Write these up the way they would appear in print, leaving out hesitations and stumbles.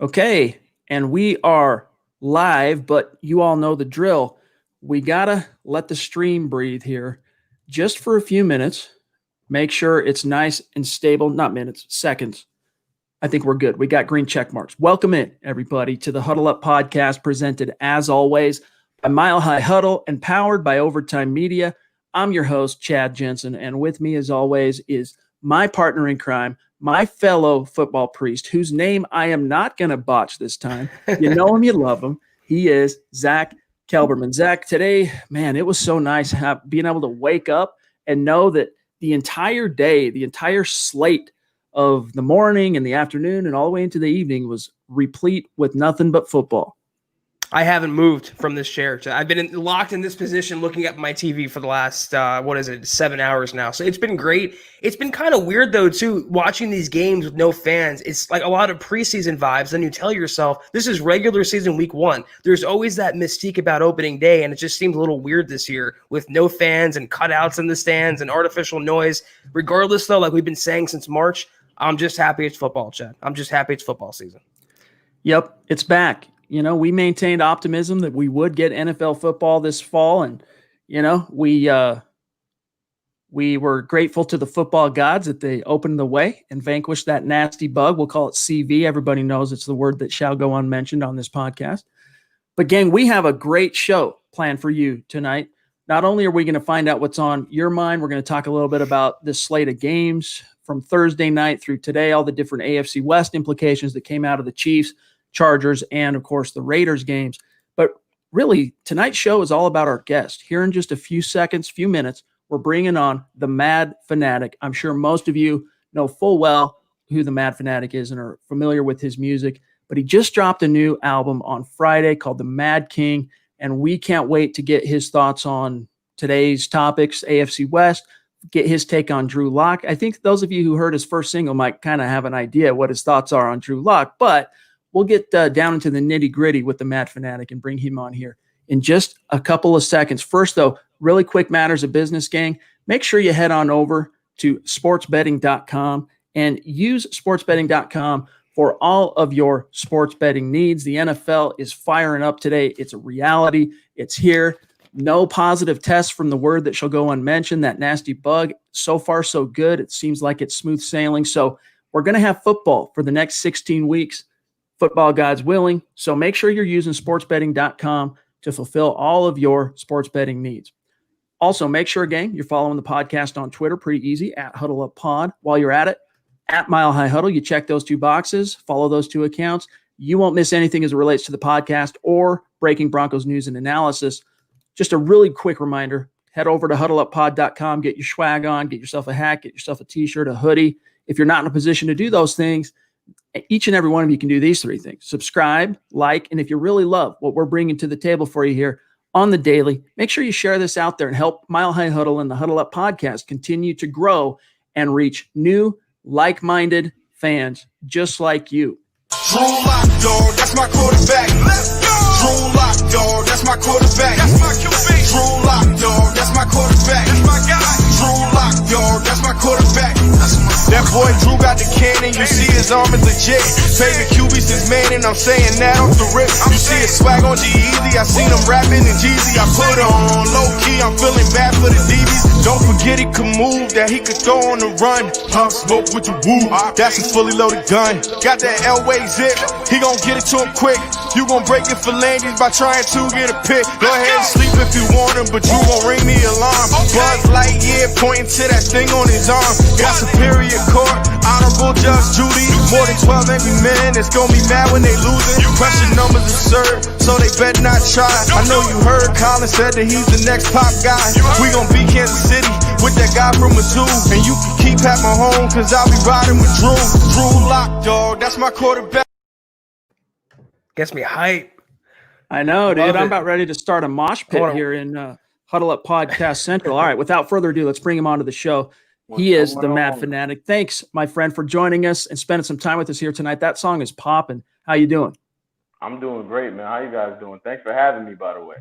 Okay, and we are live, but you all know the drill. We gotta let the stream breathe here just for a few minutes. Make sure it's nice and stable, not minutes, seconds. I think we're good. We got green check marks. Welcome in, everybody, to the Huddle Up podcast, presented as always by Mile High Huddle and powered by Overtime Media. I'm your host, Chad Jensen, and with me, as always, is my partner in crime, my fellow football priest, whose name I am not going to botch this time. You know him, you love him. He is Zack Kelberman. Zack, today, man, it was so nice being able to wake up and know that the entire day, the entire slate of the morning and the afternoon and all the way into the evening was replete with nothing but football. I haven't moved from this chair. I've been locked in this position looking at my TV for the last, 7 hours now. So it's been great. It's been kind of weird, though, too, watching these games with no fans. It's like a lot of preseason vibes. Then you tell yourself, this is regular season week 1. There's always that mystique about opening day, and it just seems a little weird this year with no fans and cutouts in the stands and artificial noise. Regardless, though, like we've been saying since March, I'm just happy it's football, Chad. I'm just happy it's football season. Yep, it's back. You know, we maintained optimism that we would get NFL football this fall. And, you know, we were grateful to the football gods that they opened the way and vanquished that nasty bug. We'll call it CV. Everybody knows it's the word that shall go unmentioned on this podcast. But, gang, we have a great show planned for you tonight. Not only are we going to find out what's on your mind, we're going to talk a little bit about this slate of games from Thursday night through today, all the different AFC West implications that came out of the Chiefs, Chargers, and of course the Raiders games. But really, tonight's show is all about our guest. Here in just a few seconds, few minutes, we're bringing on the Mad Fanatic. I'm sure most of you know full well who the Mad Fanatic is and are familiar with his music, but he just dropped a new album on Friday called The Mad King, and we can't wait to get his thoughts on today's topics, AFC West, get his take on Drew Lock. I think those of you who heard his first single might kind of have an idea what his thoughts are on Drew Lock, but we'll get down into the nitty-gritty with the Mad Fanatic and bring him on here in just a couple of seconds. First, though, really quick matters of business, gang. Make sure you head on over to sportsbetting.com and use sportsbetting.com for all of your sports betting needs. The NFL is firing up today. It's a reality. It's here. No positive tests from the word that shall go unmentioned, that nasty bug. So far, so good. It seems like it's smooth sailing. So we're going to have football for the next 16 weeks. Football God's willing. So make sure you're using sportsbetting.com to fulfill all of your sports betting needs. Also, make sure, gang, you're following the podcast on Twitter. Pretty easy, at Huddle Up Pod. While you're at it, at Mile High Huddle, you check those 2 boxes, follow those 2 accounts. You won't miss anything as it relates to the podcast or breaking Broncos news and analysis. Just a really quick reminder, head over to huddleuppod.com, get your swag on, get yourself a hat, get yourself a t-shirt, a hoodie. If you're not in a position to do those things, each and every one of you can do these 3 things. Subscribe, like, and if you really love what we're bringing to the table for you here on the daily, make sure you share this out there and help Mile High Huddle and the Huddle Up podcast continue to grow and reach new, like-minded fans just like you. Drew Lock, dog, that's my quarterback. Let's go! Drew Lock, dog, that's my quarterback. That's my QB. Drew Lock, dog, that's my quarterback. That's my guy. Drew Lock, dog, that's my quarterback. That boy Drew got the cannon, you see his arm is legit. Favorite QB's his man, and I'm saying that off the rip. You see his swag on G-Eazy, I seen him rapping in Jeezy. I put on low-key, I'm feeling bad for the DBs. Don't forget he could move, that he could throw on the run. Pop smoke with the woo, that's a fully loaded gun. Got that Elway zip, he gon' get it to him quick. You gon' break it for Landis by trying to get a pick. Go ahead and sleep if you want him, but you gon' ring the alarm. Buzz Lightyear pointing to that thing on his arm. Got superior court, honorable Judge Judy. More than 12 angry men that's gon' be mad when they losing. Question numbers absurd, so they better not try. I know you heard Colin said that he's the next pop guy. We gon' beat Kansas City with that guy from Mizzou. And you can keep Pat Mahomes, cause I'll be riding with Drew. Drew Lock, dog, that's my quarterback. Gets me hype. I know, dude. I'm about ready to start a mosh pit here in Huddle Up Podcast Central. All right, without further ado, let's bring him onto the show. He is the Mad Fanatic. Thanks, my friend, for joining us and spending some time with us here tonight. That song is popping. How you doing? I'm doing great, man. How you guys doing? Thanks for having me, by the way.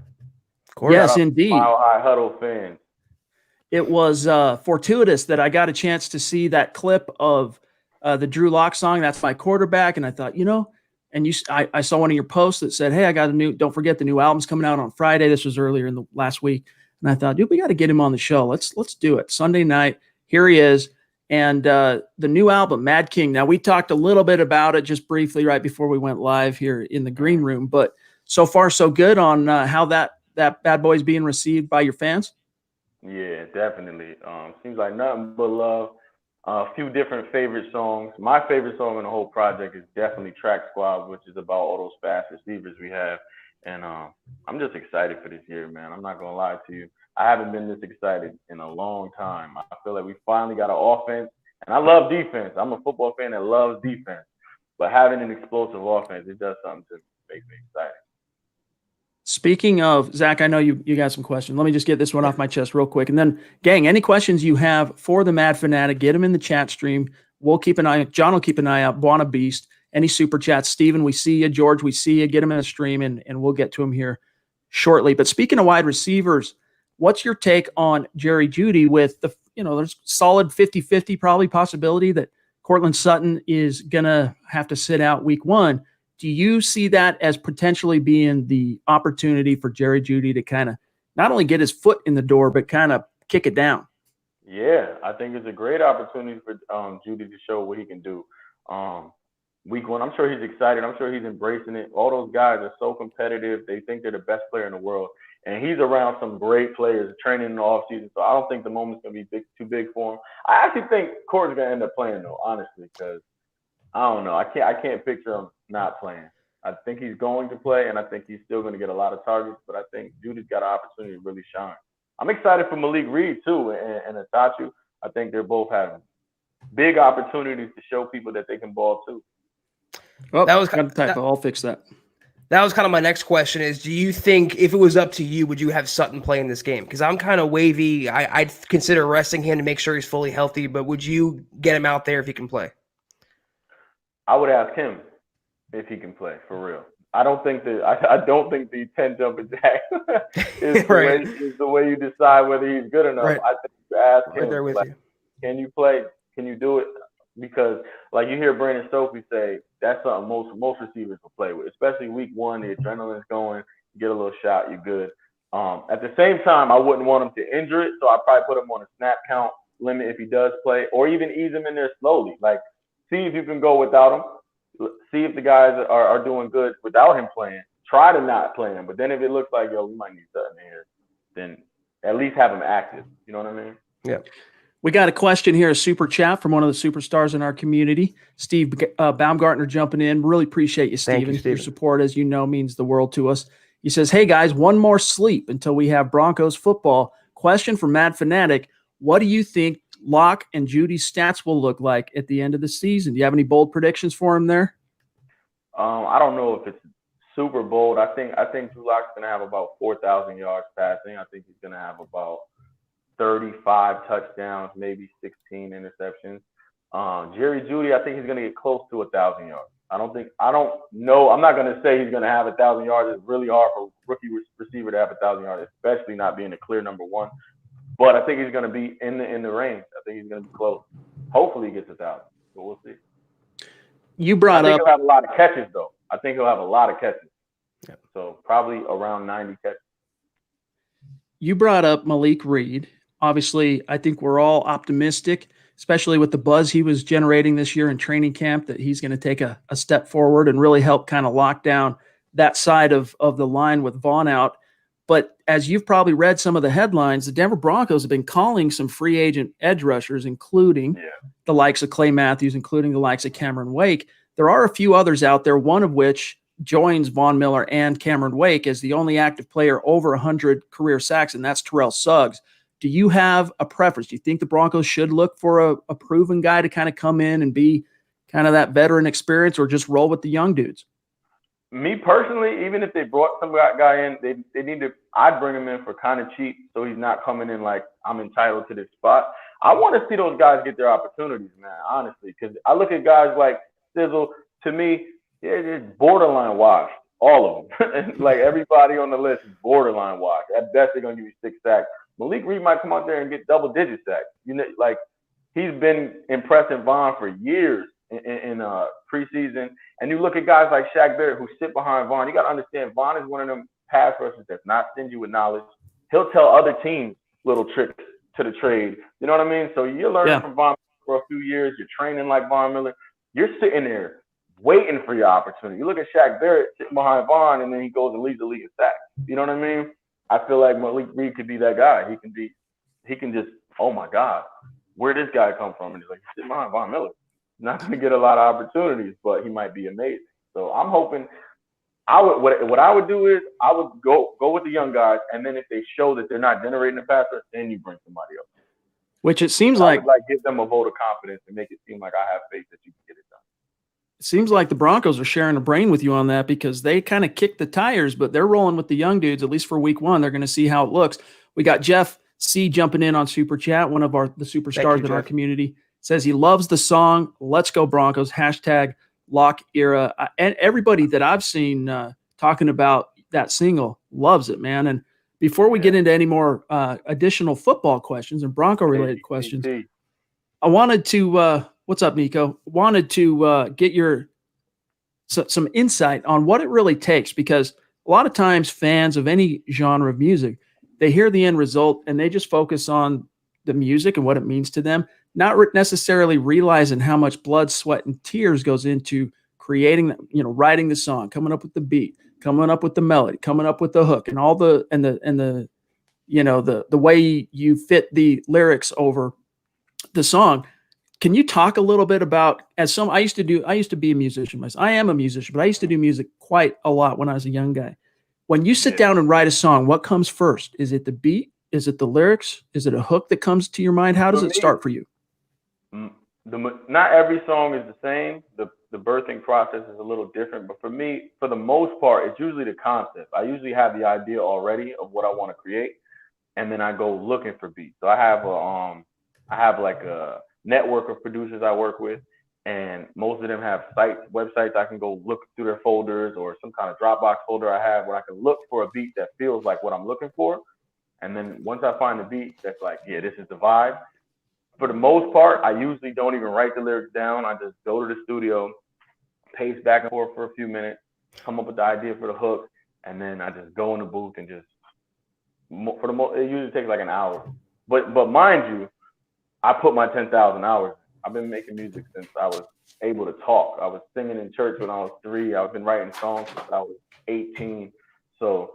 Of course. Yes, indeed. Mile High Huddle fans. It was fortuitous that I got a chance to see that clip of the Drew Lock song. That's my quarterback. And I thought, you know, And I saw one of your posts that said, hey, don't forget the new album's coming out on Friday. This was earlier in the last week. And I thought, dude, we got to get him on the show. Let's do it. Sunday night, here he is. And the new album, Mad King. Now, we talked a little bit about it just briefly right before we went live here in the green room. But so far, so good on how that bad boy is being received by your fans. Yeah, definitely. Seems like nothing but love. A few different favorite songs. My favorite song in the whole project is definitely Track Squad, which is about all those fast receivers we have. And I'm just excited for this year, man. I'm not going to lie to you. I haven't been this excited in a long time. I feel like we finally got an offense. And I love defense. I'm a football fan that loves defense. But having an explosive offense, it does something to make me excited. Speaking of, Zach, I know you got some questions. Let me just get this one off my chest real quick. And then, gang, any questions you have for the Mad Fanatic, get them in the chat stream. We'll keep an eye – John will keep an eye out. Buona Beast, any super chats. Steven, we see you. George, we see you. Get them in the stream, and we'll get to them here shortly. But speaking of wide receivers, what's your take on Jerry Jeudy with the – there's solid 50-50 probably possibility that Cortland Sutton is going to have to sit out week 1. Do you see that as potentially being the opportunity for Jerry Jeudy to kind of not only get his foot in the door, but kind of kick it down? Yeah, I think it's a great opportunity for Jeudy to show what he can do. Week 1, I'm sure he's excited. I'm sure he's embracing it. All those guys are so competitive. They think they're the best player in the world. And he's around some great players training in the offseason. So I don't think the moment's going to be too big for him. I actually think Cortland's going to end up playing, though, honestly, because I don't know. I can't picture him not playing. I think he's going to play, and I think he's still going to get a lot of targets, but I think Jeudy's got an opportunity to really shine. I'm excited for Malik Reed, too, and Atachu. I think they're both having big opportunities to show people that they can ball, too. Well, that was kind of typo. I'll fix that. That was kind of my next question is, do you think if it was up to you, would you have Sutton play in this game? Because I'm kind of wavy. I'd consider resting him to make sure he's fully healthy, but would you get him out there if he can play? I would ask him if he can play for real. I don't think the 10 jumping jack is the way you decide whether he's good enough. Right. I think you ask him, right there with you. Can you play? Can you do it? Because like you hear Brandon Stokely say, that's something most receivers will play with, especially week 1. The adrenaline's going, you get a little shot, you're good. At the same time, I wouldn't want him to injure it, so I'd probably put him on a snap count limit if he does play, or even ease him in there slowly. Like, see if you can go without him. See if the guys are doing good without him playing. Try to not play him. But then if it looks like, we might need something here, then at least have him active. You know what I mean? Yeah. We got a question here, a super chat from one of the superstars in our community, Steve Baumgartner jumping in. Really appreciate you, Steven. Your support, as you know, means the world to us. He says, hey, guys, one more sleep until we have Broncos football. Question for Mad Fanatic. What do you think Locke and Jeudy's stats will look like at the end of the season? Do you have any bold predictions for him there? I don't know if it's super bold. I think Drew Locke's going to have about 4,000 yards passing. I think he's going to have about 35 touchdowns, maybe 16 interceptions. Jerry Jeudy, I think he's going to get close to 1,000 yards. I don't know. I'm not going to say he's going to have 1,000 yards. It's really hard for a rookie receiver to have 1,000 yards, especially not being a clear number 1. But I think he's going to be in the range. I think he's going to be close. Hopefully he gets 1,000, but we'll see. You brought I think up. he'll have a lot of catches, though. I think he'll have a lot of catches. Yeah. So probably around 90 catches. You brought up Malik Reed. Obviously, I think we're all optimistic, especially with the buzz he was generating this year in training camp, that he's going to take a step forward and really help kind of lock down that side of the line with Vaughn out. But as you've probably read some of the headlines, the Denver Broncos have been calling some free agent edge rushers, including the likes of Clay Matthews, including the likes of Cameron Wake. There are a few others out there, one of which joins Von Miller and Cameron Wake as the only active player over 100 career sacks, and that's Terrell Suggs. Do you have a preference? Do you think the Broncos should look for a proven guy to kind of come in and be kind of that veteran experience, or just roll with the young dudes? Me personally, even if they brought some guy in, they need to. I'd bring him in for kind of cheap, so he's not coming in like I'm entitled to this spot. I want to see those guys get their opportunities, man. Honestly, because I look at guys like Sizzle. To me, it's borderline washed. All of them, like everybody on the list is borderline washed. At best, they're gonna give you 6 sacks. Malik Reed might come out there and get double-digit sacks. You know, like he's been impressing Vaughn for years. in preseason. And you look at guys like Shaq Barrett who sit behind Vaughn. You got to understand, Vaughn is one of them pass rushers that's not stingy with knowledge. He'll tell other teams little tricks to the trade. You know what I mean? So you're learning from Vaughn for a few years. You're training like Von Miller. You're sitting there waiting for your opportunity. You look at Shaq Barrett sitting behind Vaughn, and then he goes and leads the league in sacks. You know what I mean? I feel like Malik Reed could be that guy. He can just, oh my God, where did this guy come from? And he's like, he's sitting behind Von Miller. He's not going to get a lot of opportunities, but he might be amazing. So I'm hoping. What I would do is I would go with the young guys, and then if they show that they're not generating a passer, then you bring somebody else. Which it seems like give them a vote of confidence and make it seem like I have faith that you can get it done. It seems like the Broncos are sharing a brain with you on that because they kind of kicked the tires, but they're rolling with the young dudes, at least for week one. They're going to see how it looks. We got Jeff C jumping in on Super Chat, one of the superstars in our community, says he loves the song Let's Go Broncos, #Lock Era. And everybody that I've seen talking about that single loves it, man. And before we get into any more additional football questions and Bronco-related questions, I wanted to what's up, Nico? Wanted to get your some insight on what it really takes, because a lot of times fans of any genre of music, they hear the end result and they just focus on the music and what it means to them, not necessarily realizing how much blood, sweat, and tears goes into creating, writing the song, coming up with the beat, coming up with the melody, coming up with the hook, and all the way you fit the lyrics over the song. Can you talk a little bit about, I used to be a musician myself. I am a musician, but I used to do music quite a lot when I was a young guy. When you sit down and write a song, what comes first? Is it the beat? Is it the lyrics? Is it a hook that comes to your mind? How does it start for you? Not every song is the same. The birthing process is a little different, but for me, for the most part, it's usually the concept. I usually have the idea already of what I want to create, and then I go looking for beats. So I have like a network of producers I work with, and most of them have websites I can go look through their folders, or some kind of Dropbox folder I have where I can look for a beat that feels like what I'm looking for. And then once I find the beat that's like, yeah, this is the vibe. For the most part, I usually don't even write the lyrics down. I just go to the studio, pace back and forth for a few minutes, come up with the idea for the hook, and then I just go in the booth and just, it usually takes like an hour. But mind you, I put my 10,000 hours. I've been making music since I was able to talk. I was singing in church when I was 3. I've been writing songs since I was 18. So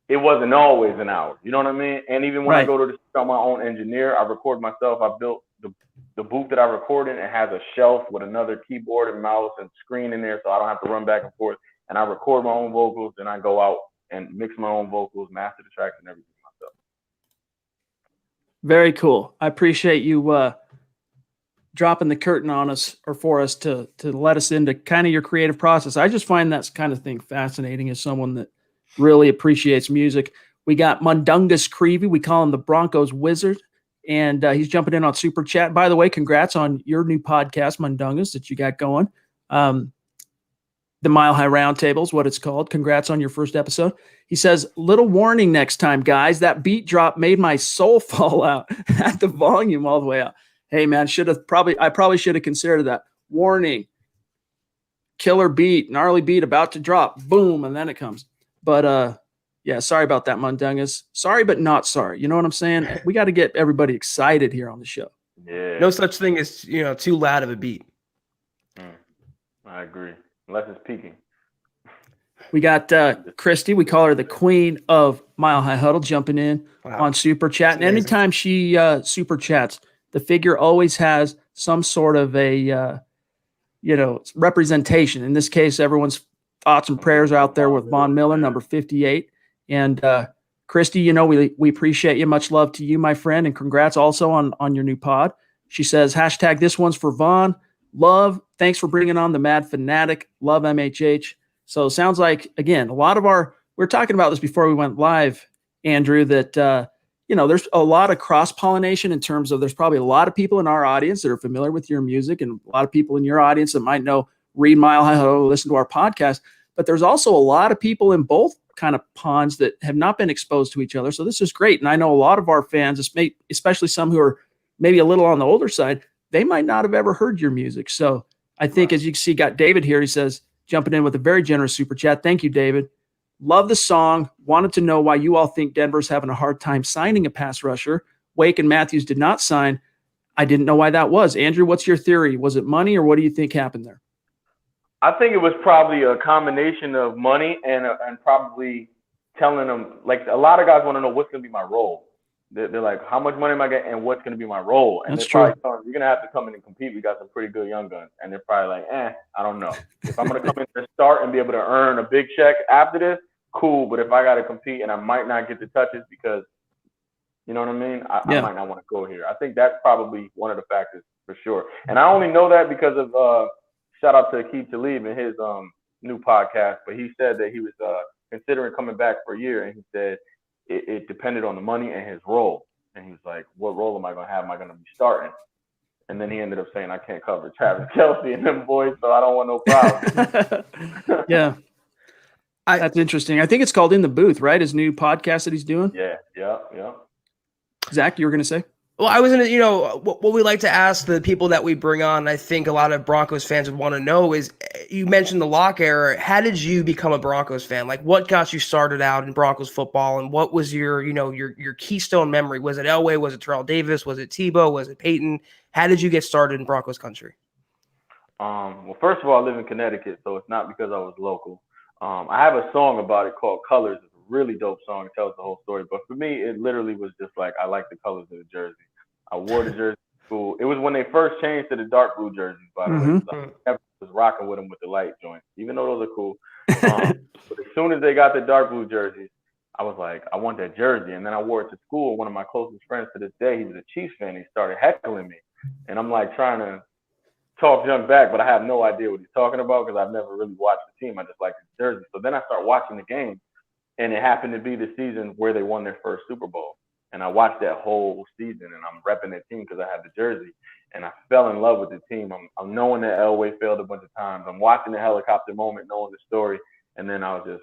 it wasn't always an hour. You know what I mean? And even when I go to the studio, I'm my own engineer. I record myself. I built the booth that I record in. It has a shelf with another keyboard and mouse and screen in there, so I don't have to run back and forth. And I record my own vocals, and I go out and mix my own vocals, master the tracks, and everything myself. Very cool. I appreciate you dropping the curtain on us, or for us to let us into kind of your creative process. I just find that kind of thing fascinating as someone that really appreciates music. We got Mundungus Creevy. We call him the Broncos Wizard, and he's jumping in on Super Chat. By the way, congrats on your new podcast, Mundungus, that you got going. The Mile High Roundtable is what it's called. Congrats on your first episode. He says, little warning next time, guys. That beat drop made my soul fall out at the volume all the way out. Hey, man, I probably should have considered that. Warning. Killer beat, gnarly beat about to drop. Boom, and then it comes. But, yeah, sorry about that, Mundungus. Sorry, but not sorry. You know what I'm saying? We got to get everybody excited here on the show. Yeah. No such thing as, too loud of a beat. I agree. Unless it's peaking. We got Christy. We call her the queen of Mile High Huddle, jumping in on Super Chat. And anytime she Super Chats, the figure always has some sort of a, representation. In this case, everyone's thoughts and prayers are out there with Von Miller, number 58. And Christy, we appreciate you. Much love to you, my friend, and congrats also on your new pod. She says, # this one's for Von. Love. Thanks for bringing on the Mad Fanatic. Love MHH. So it sounds like, again, a lot of we're talking about this before we went live, Andrew, that, there's a lot of cross-pollination in terms of there's probably a lot of people in our audience that are familiar with your music, and a lot of people in your audience that might read Mile High Huddle, listen to our podcast. But there's also a lot of people in both kind of ponds that have not been exposed to each other. So this is great. And I know a lot of our fans, especially some who are maybe a little on the older side, they might not have ever heard your music. So I think, as you can see, got David here. He says, jumping in with a very generous super chat. Thank you, David. Love the song. Wanted to know why you all think Denver's having a hard time signing a pass rusher. Wake and Matthews did not sign. I didn't know why that was. Andrew, what's your theory? Was it money, or what do you think happened there? I think it was probably a combination of money and probably telling them, like, a lot of guys want to know what's going to be my role. They're like, how much money am I getting and what's going to be my role? And That's they're true. probably telling, you're going to have to come in and compete. We got some pretty good young guns. And they're probably like, I don't know. If I'm going to come in and start and be able to earn a big check after this, cool. But if I got to compete and I might not get the touches because, you know what I mean? I might not want to go here. I think that's probably one of the factors for sure. And I only know that because of shout out to Keith Talib and his new podcast. But he said that he was considering coming back for a year. And he said, it depended on the money and his role. And he was like, what role am I going to have? Am I going to be starting? And then he ended up saying, I can't cover Travis Kelce and them boys, so I don't want no problem. Yeah. That's interesting. I think it's called In the Booth, right? His new podcast that he's doing. Yeah. Zach, you were going to say? Well, I was going to, what we like to ask the people that we bring on, I think a lot of Broncos fans would want to know is, you mentioned the Locke era. How did you become a Broncos fan? Like, what got you started out in Broncos football, and what was your keystone memory? Was it Elway? Was it Terrell Davis? Was it Tebow? Was it Peyton? How did you get started in Broncos country? Well, first of all, I live in Connecticut, so it's not because I was local. I have a song about it called Colors. It's a really dope song. It tells the whole story. But for me, it literally was just like, I like the colors of the jersey. I wore the jersey to school. It was when they first changed to the dark blue jerseys, by the way. So I was rocking with them with the light joints, even though those are cool. But as soon as they got the dark blue jerseys, I was like, I want that jersey. And then I wore it to school. One of my closest friends to this day, he was a Chiefs fan. He started heckling me. And I'm like trying to talk junk back, but I have no idea what he's talking about because I've never really watched the team. I just like the jersey. So then I start watching the game, and it happened to be the season where they won their first Super Bowl. And I watched that whole season, and I'm repping that team because I had the jersey. And I fell in love with the team. I'm knowing that Elway failed a bunch of times. I'm watching the helicopter moment, knowing the story. And then I was just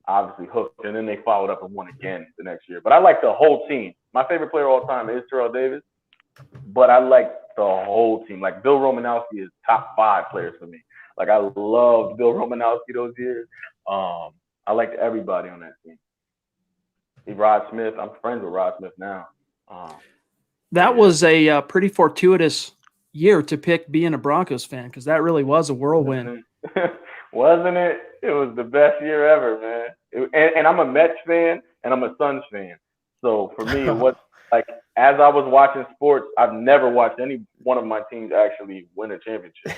obviously hooked. And then they followed up and won again the next year. But I like the whole team. My favorite player of all time is Terrell Davis. But I like the whole team. Like, Bill Romanowski is top 5 players for me. Like, I loved Bill Romanowski those years. I liked everybody on that team. Rod Smith, I'm friends with Rod Smith now. That was a pretty fortuitous year to pick being a Broncos fan, because that really was a whirlwind. Wasn't it? It was the best year ever, man. And I'm a Mets fan and I'm a Suns fan. So for me, it was like, as I was watching sports, I've never watched any one of my teams actually win a championship.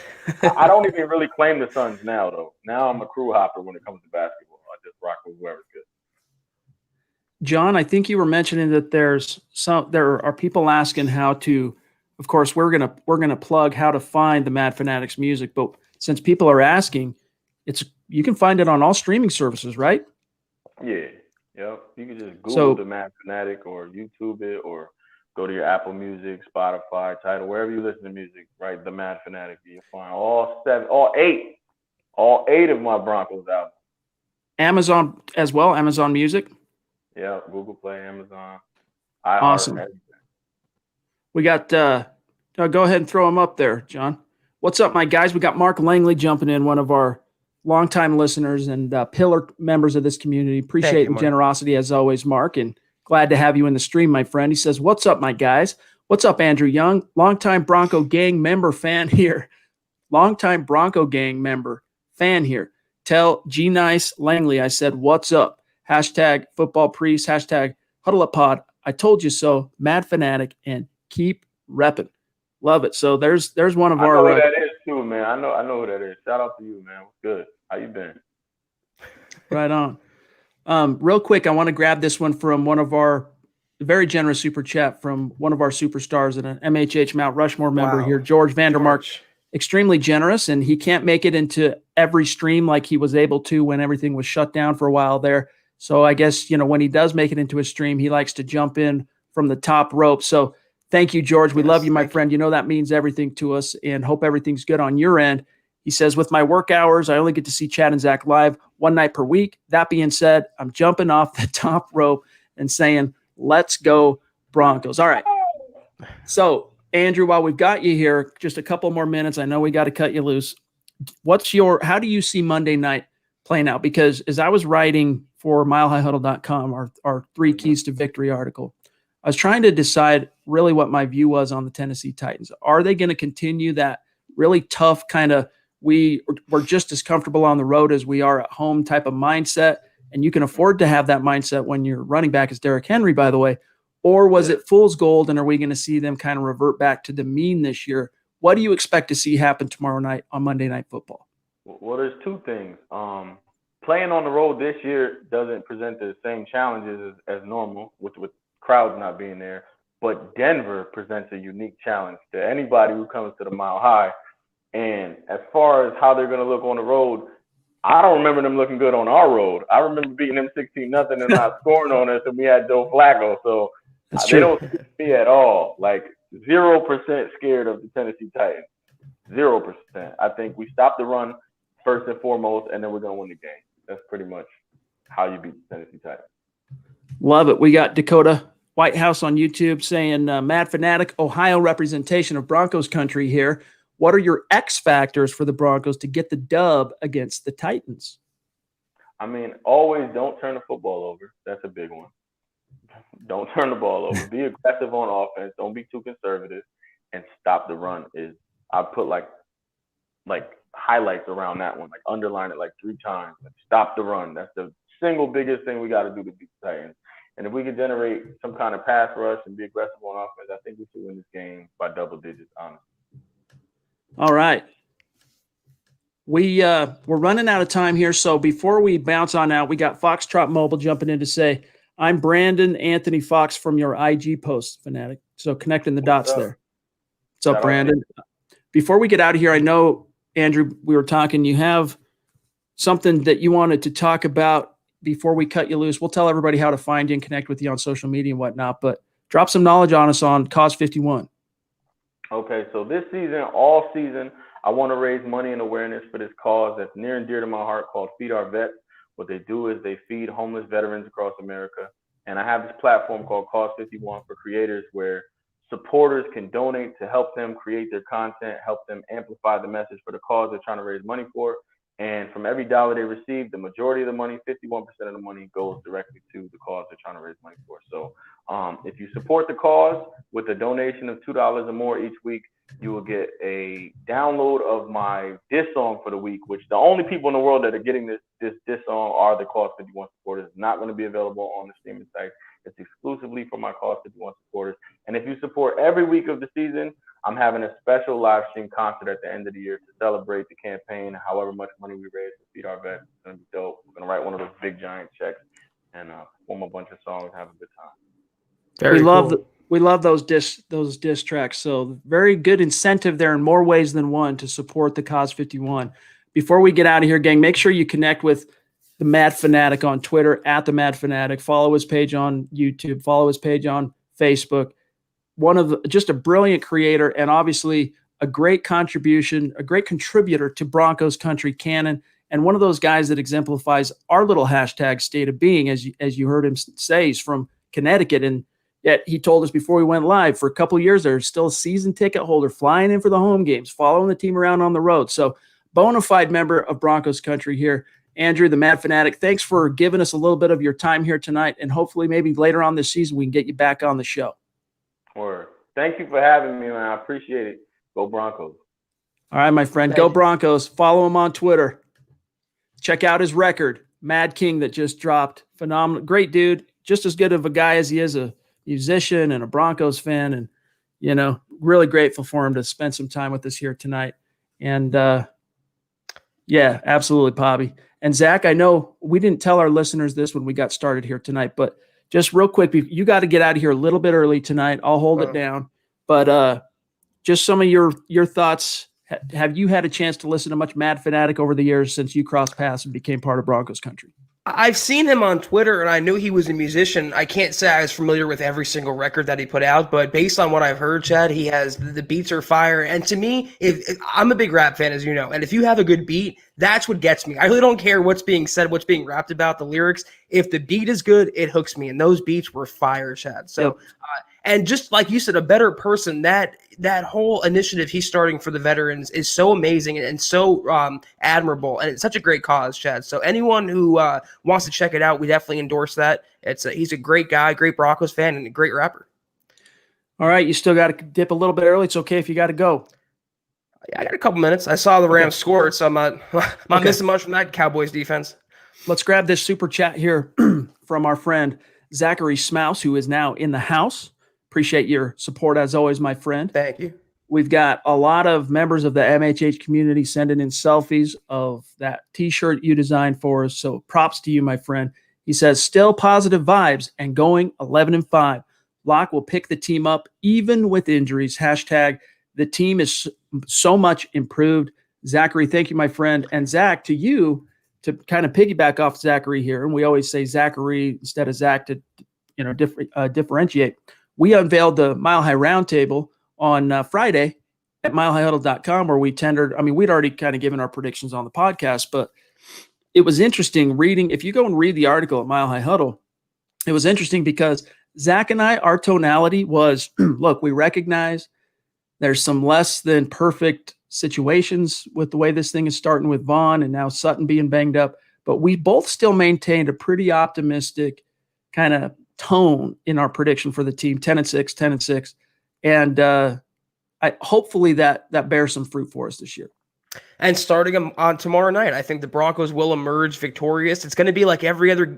I don't even really claim the Suns now, though. Now I'm a crew hopper when it comes to basketball. I just rock with whoever's good. John, I think you were mentioning that there are people asking how to. Of course, we're gonna plug how to find the Mad Fanatics music, but since people are asking, you can find it on all streaming services, right? Yeah, yep. You can just Google the Mad Fanatic or YouTube it, or go to your Apple Music, Spotify, Tidal, wherever you listen to music. Right, the Mad Fanatic. You'll find all 8 of my Broncos albums. Amazon as well. Amazon Music. Yeah, Google Play, Amazon. Awesome. We got, go ahead and throw them up there, John. What's up, my guys? We got Mark Langley jumping in, one of our longtime listeners and pillar members of this community. Appreciate the generosity as always, Mark, and glad to have you in the stream, my friend. He says, what's up, my guys? What's up, Andrew Young? Longtime Bronco Gang member fan here. Longtime Bronco Gang member fan here. Tell G-Nice Langley I said, what's up? Hashtag football priest, hashtag huddle up pod. I told you so. Mad Fanatic, and keep repping. Love it. So there's one of our. I know who that is too, man. I know who that is. Shout out to you, man. What's good? How you been? Right on. Real quick, I want to grab this one from one of our very generous super chat from one of our superstars and an MHH Mount Rushmore member here, George Vandermark. Extremely generous, and he can't make it into every stream like he was able to when everything was shut down for a while there. So I guess, when he does make it into a stream, he likes to jump in from the top rope. So thank you, George. We love you, my friend. That means everything to us, and hope everything's good on your end. He says, with my work hours, I only get to see Chad and Zach live one night per week. That being said, I'm jumping off the top rope and saying, let's go Broncos. All right. So Andrew, while we've got you here, just a couple more minutes. I know we got to cut you loose. How do you see Monday night playing out? Because as I was writing for milehighhuddle.com, our 3 keys to victory article, I was trying to decide really what my view was on the Tennessee Titans. Are they going to continue that really tough kind of we're just as comfortable on the road as we are at home type of mindset? And you can afford to have that mindset when your running back is Derrick Henry, by the way. Or was it fool's gold, and are we going to see them kind of revert back to the mean this year? What do you expect to see happen tomorrow night on Monday Night Football? Well, there's 2 things. Playing on the road this year doesn't present the same challenges as normal with crowds not being there. But Denver presents a unique challenge to anybody who comes to the Mile High. And as far as how they're going to look on the road, I don't remember them looking good on our road. I remember beating them 16-0 and not scoring on us, and we had Joe Flacco. So they don't scare me at all. Like 0% scared of the Tennessee Titans. 0%. I think we stop the run first and foremost, and then we're going to win the game. That's pretty much how you beat the Tennessee Titans. Love it. We got Dakota Whitehouse on YouTube saying, Mad Fanatic, Ohio representation of Broncos country here. What are your X factors for the Broncos to get the dub against the Titans? I mean, always don't turn the football over. That's a big one. Don't turn the ball over. Be aggressive on offense. Don't be too conservative, and stop the run. I put like highlights around that one, like underline it like 3 times. Like, stop the run. That's the single biggest thing we got to do to beat the Titans. And if we can generate some kind of pass rush and be aggressive on offense, I think we should win this game by double digits, honestly. All right. We're running out of time here, so before we bounce on out, we got Foxtrot Mobile jumping in to say, I'm Brandon Anthony Fox from your IG post, Fanatic. So connecting the dots there. What's up, Brandon? Before we get out of here, I know, Andrew, we were talking, you have something that you wanted to talk about before we cut you loose. We'll tell everybody how to find you and connect with you on social media and whatnot, but drop some knowledge on us on Cause 51. Okay, so this season, all season, I want to raise money and awareness for this cause that's near and dear to my heart called Feed Our Vets. What they do is they feed homeless veterans across America. And I have this platform called Cause 51 for creators where supporters can donate to help them create their content, help them amplify the message for the cause they're trying to raise money for. And from every dollar they receive, the majority of the money, 51% of the money, goes directly to the cause they're trying to raise money for. So if you support the cause with a donation of $2 or more each week, you will get a download of my diss song for the week, which the only people in the world that are getting this diss song are the Cause 51 supporters. It's not going to be available on the streaming site. It's exclusively for my Cause 51 supporters. And if you support every week of the season, I'm having a special live stream concert at the end of the year to celebrate the campaign, however much money we raise to feed our vets. It's going to be dope. We're going to write one of those big giant checks and perform a bunch of songs and have a good time. We love those diss tracks. So very good incentive there in more ways than one to support the Cause 51. Before we get out of here, gang, make sure you connect with the Mad Fanatic on Twitter at the Mad Fanatic. Follow his page on YouTube. Follow his page on Facebook. Just a brilliant creator and obviously a great contribution, a great contributor to Broncos country canon, and one of those guys that exemplifies our little hashtag state of being, as you heard him say. He's from Connecticut, and yet he told us before we went live, for a couple of years, there's still a season ticket holder flying in for the home games, following the team around on the road. So bona fide member of Broncos country here. Andrew, the Mad Fanatic, thanks for giving us a little bit of your time here tonight, and hopefully maybe later on this season we can get you back on the show. Word. Thank you for having me, man. I appreciate it. Go Broncos. All right, my friend. Go Broncos. Follow him on Twitter. Check out his record, Mad King, that just dropped. Phenomenal. Great dude. Just as good of a guy as he is a musician and a Broncos fan. And, really grateful for him to spend some time with us here tonight. And, yeah, absolutely, Pobby. And, Zach, I know we didn't tell our listeners this when we got started here tonight, but just real quick, you got to get out of here a little bit early tonight. I'll hold it down. But just some of your thoughts. Have you had a chance to listen to much Mad Fanatic over the years since you crossed paths and became part of Broncos country? I've seen him on Twitter, and I knew he was a musician. I can't say I was familiar with every single record that he put out, but based on what I've heard, Chad, he has the beats are fire. And to me, if I'm a big rap fan, as you know, and if you have a good beat, that's what gets me. I really don't care what's being said, what's being rapped about, the lyrics. If the beat is good, it hooks me, and those beats were fire, Chad. So And just like you said, a better person. That whole initiative he's starting for the veterans is so amazing and so admirable, and it's such a great cause, Chad. So anyone who wants to check it out, we definitely endorse that. He's a great guy, great Broncos fan, and a great rapper. All right, you still got to dip a little bit early. It's okay if you got to go. Yeah, I got a couple minutes. I saw the Rams score, so I'm not missing much from that Cowboys defense. Let's grab this super chat here from our friend Zachary Smouse, who is now in the house. Appreciate your support as always, my friend. Thank you. We've got a lot of members of the MHH community sending in selfies of that T-shirt you designed for us. So props to you, my friend. He says, still positive vibes and going 11-5. Locke will pick the team up even with injuries. Hashtag the team is so much improved. Zachary, thank you, my friend. And Zach, to you, to kind of piggyback off Zachary here, and we always say Zachary instead of Zach to differentiate. We unveiled the Mile High Roundtable on Friday at milehighhuddle.com, where we tendered. I mean, we'd already kind of given our predictions on the podcast, but it was interesting reading. If you go and read the article at Mile High Huddle, it was interesting because Zach and I, our tonality was, look, we recognize there's some less than perfect situations with the way this thing is starting with Vaughn and now Sutton being banged up, but we both still maintained a pretty optimistic kind of tone in our prediction for the team, 10-6, 10-6. And hopefully that bears some fruit for us this year. And starting on tomorrow night, I think the Broncos will emerge victorious. It's going to be like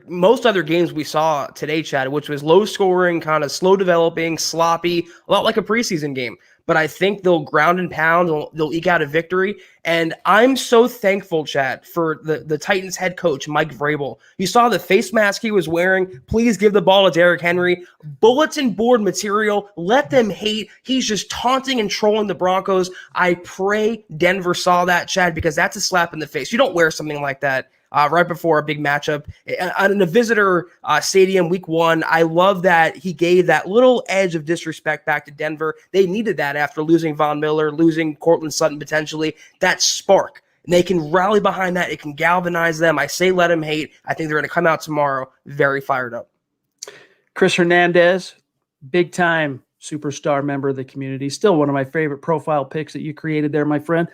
most other games we saw today, Chad, which was low scoring, kind of slow developing, sloppy, a lot like a preseason game. But I think they'll ground and pound. They'll eke out a victory. And I'm so thankful, Chad, for the Titans head coach, Mike Vrabel. You saw the face mask he was wearing. Please give the ball to Derrick Henry. Bulletin board material. Let them hate. He's just taunting and trolling the Broncos. I pray Denver saw that, Chad, because that's a slap in the face. You don't wear something like that right before a big matchup in a visitor stadium week 1. I love that he gave that little edge of disrespect back to Denver. They needed that after losing Von Miller, losing Cortland Sutton potentially. That spark. And they can rally behind that. It can galvanize them. I say let them hate. I think they're going to come out tomorrow very fired up. Chris Hernandez, big time superstar member of the community. Still one of my favorite profile pics that you created there, my friend,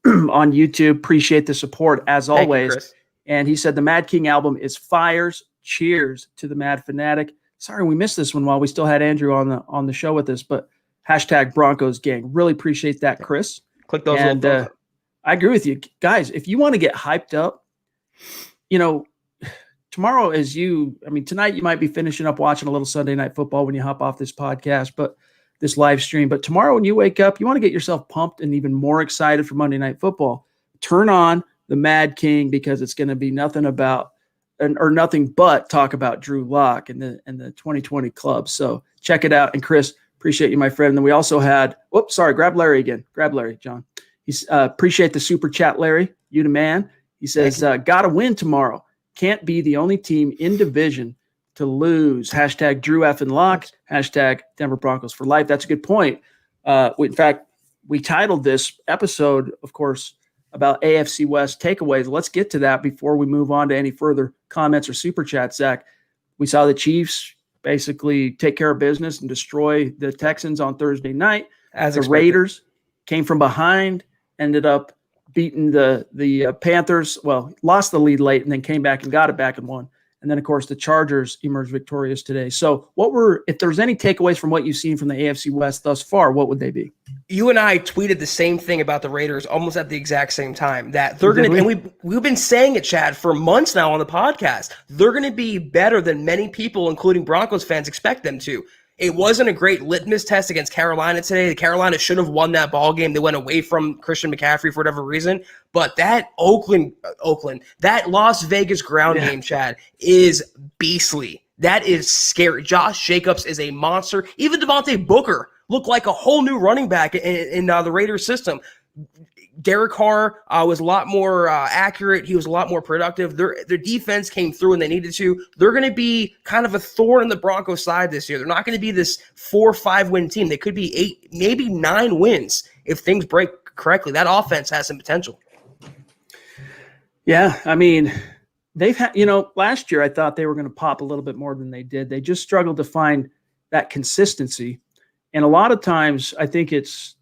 on YouTube. Appreciate the support as always. Thank you, Chris. And he said the Mad King album is fires. Cheers to the Mad Fanatic. Sorry we missed this one while we still had Andrew on the show with us, but hashtag Broncos gang. Really appreciate that, Chris. Click those. And I agree with you. Guys, if you want to get hyped up, tomorrow tonight you might be finishing up watching a little Sunday Night Football when you hop off this podcast, but this live stream. But tomorrow when you wake up, you want to get yourself pumped and even more excited for Monday Night Football. Turn on the Mad King, because it's going to be nothing but talk about Drew Lock and the 2020 club. So check it out. And Chris, appreciate you, my friend. And then we also had, grab Larry again. Grab Larry, John. He's appreciate the super chat, Larry. You the man. He says, got to win tomorrow. Can't be the only team in division to lose. Hashtag Drew F and Lock. Hashtag Denver Broncos for life. That's a good point. In fact, we titled this episode, of course, about AFC West takeaways. Let's get to that before we move on to any further comments or super chats, Zach. We saw the Chiefs basically take care of business and destroy the Texans on Thursday night. As the expected. Raiders came from behind, ended up beating the Panthers. Well, lost the lead late and then came back and got it back and won. And then, of course, the Chargers emerged victorious today. So if there's any takeaways from what you've seen from the AFC West thus far, what would they be? You and I tweeted the same thing about the Raiders almost at the exact same time, that they're going to, and we've been saying it, Chad, for months now on the podcast. They're going to be better than many people, including Broncos fans, expect them to. It wasn't a great litmus test against Carolina today. Carolina should have won that ball game. They went away from Christian McCaffrey for whatever reason. But that that Las Vegas ground game, Chad, is beastly. That is scary. Josh Jacobs is a monster. Even Devontae Booker looked like a whole new running back in the Raiders system. Derek Carr was a lot more accurate. He was a lot more productive. Their defense came through when they needed to. They're going to be kind of a thorn in the Broncos side this year. They're not going to be this 4 or 5 win team. They could be 8, maybe 9 wins if things break correctly. That offense has some potential. Yeah, I mean, they've had, last year I thought they were going to pop a little bit more than they did. They just struggled to find that consistency. And a lot of times I think it's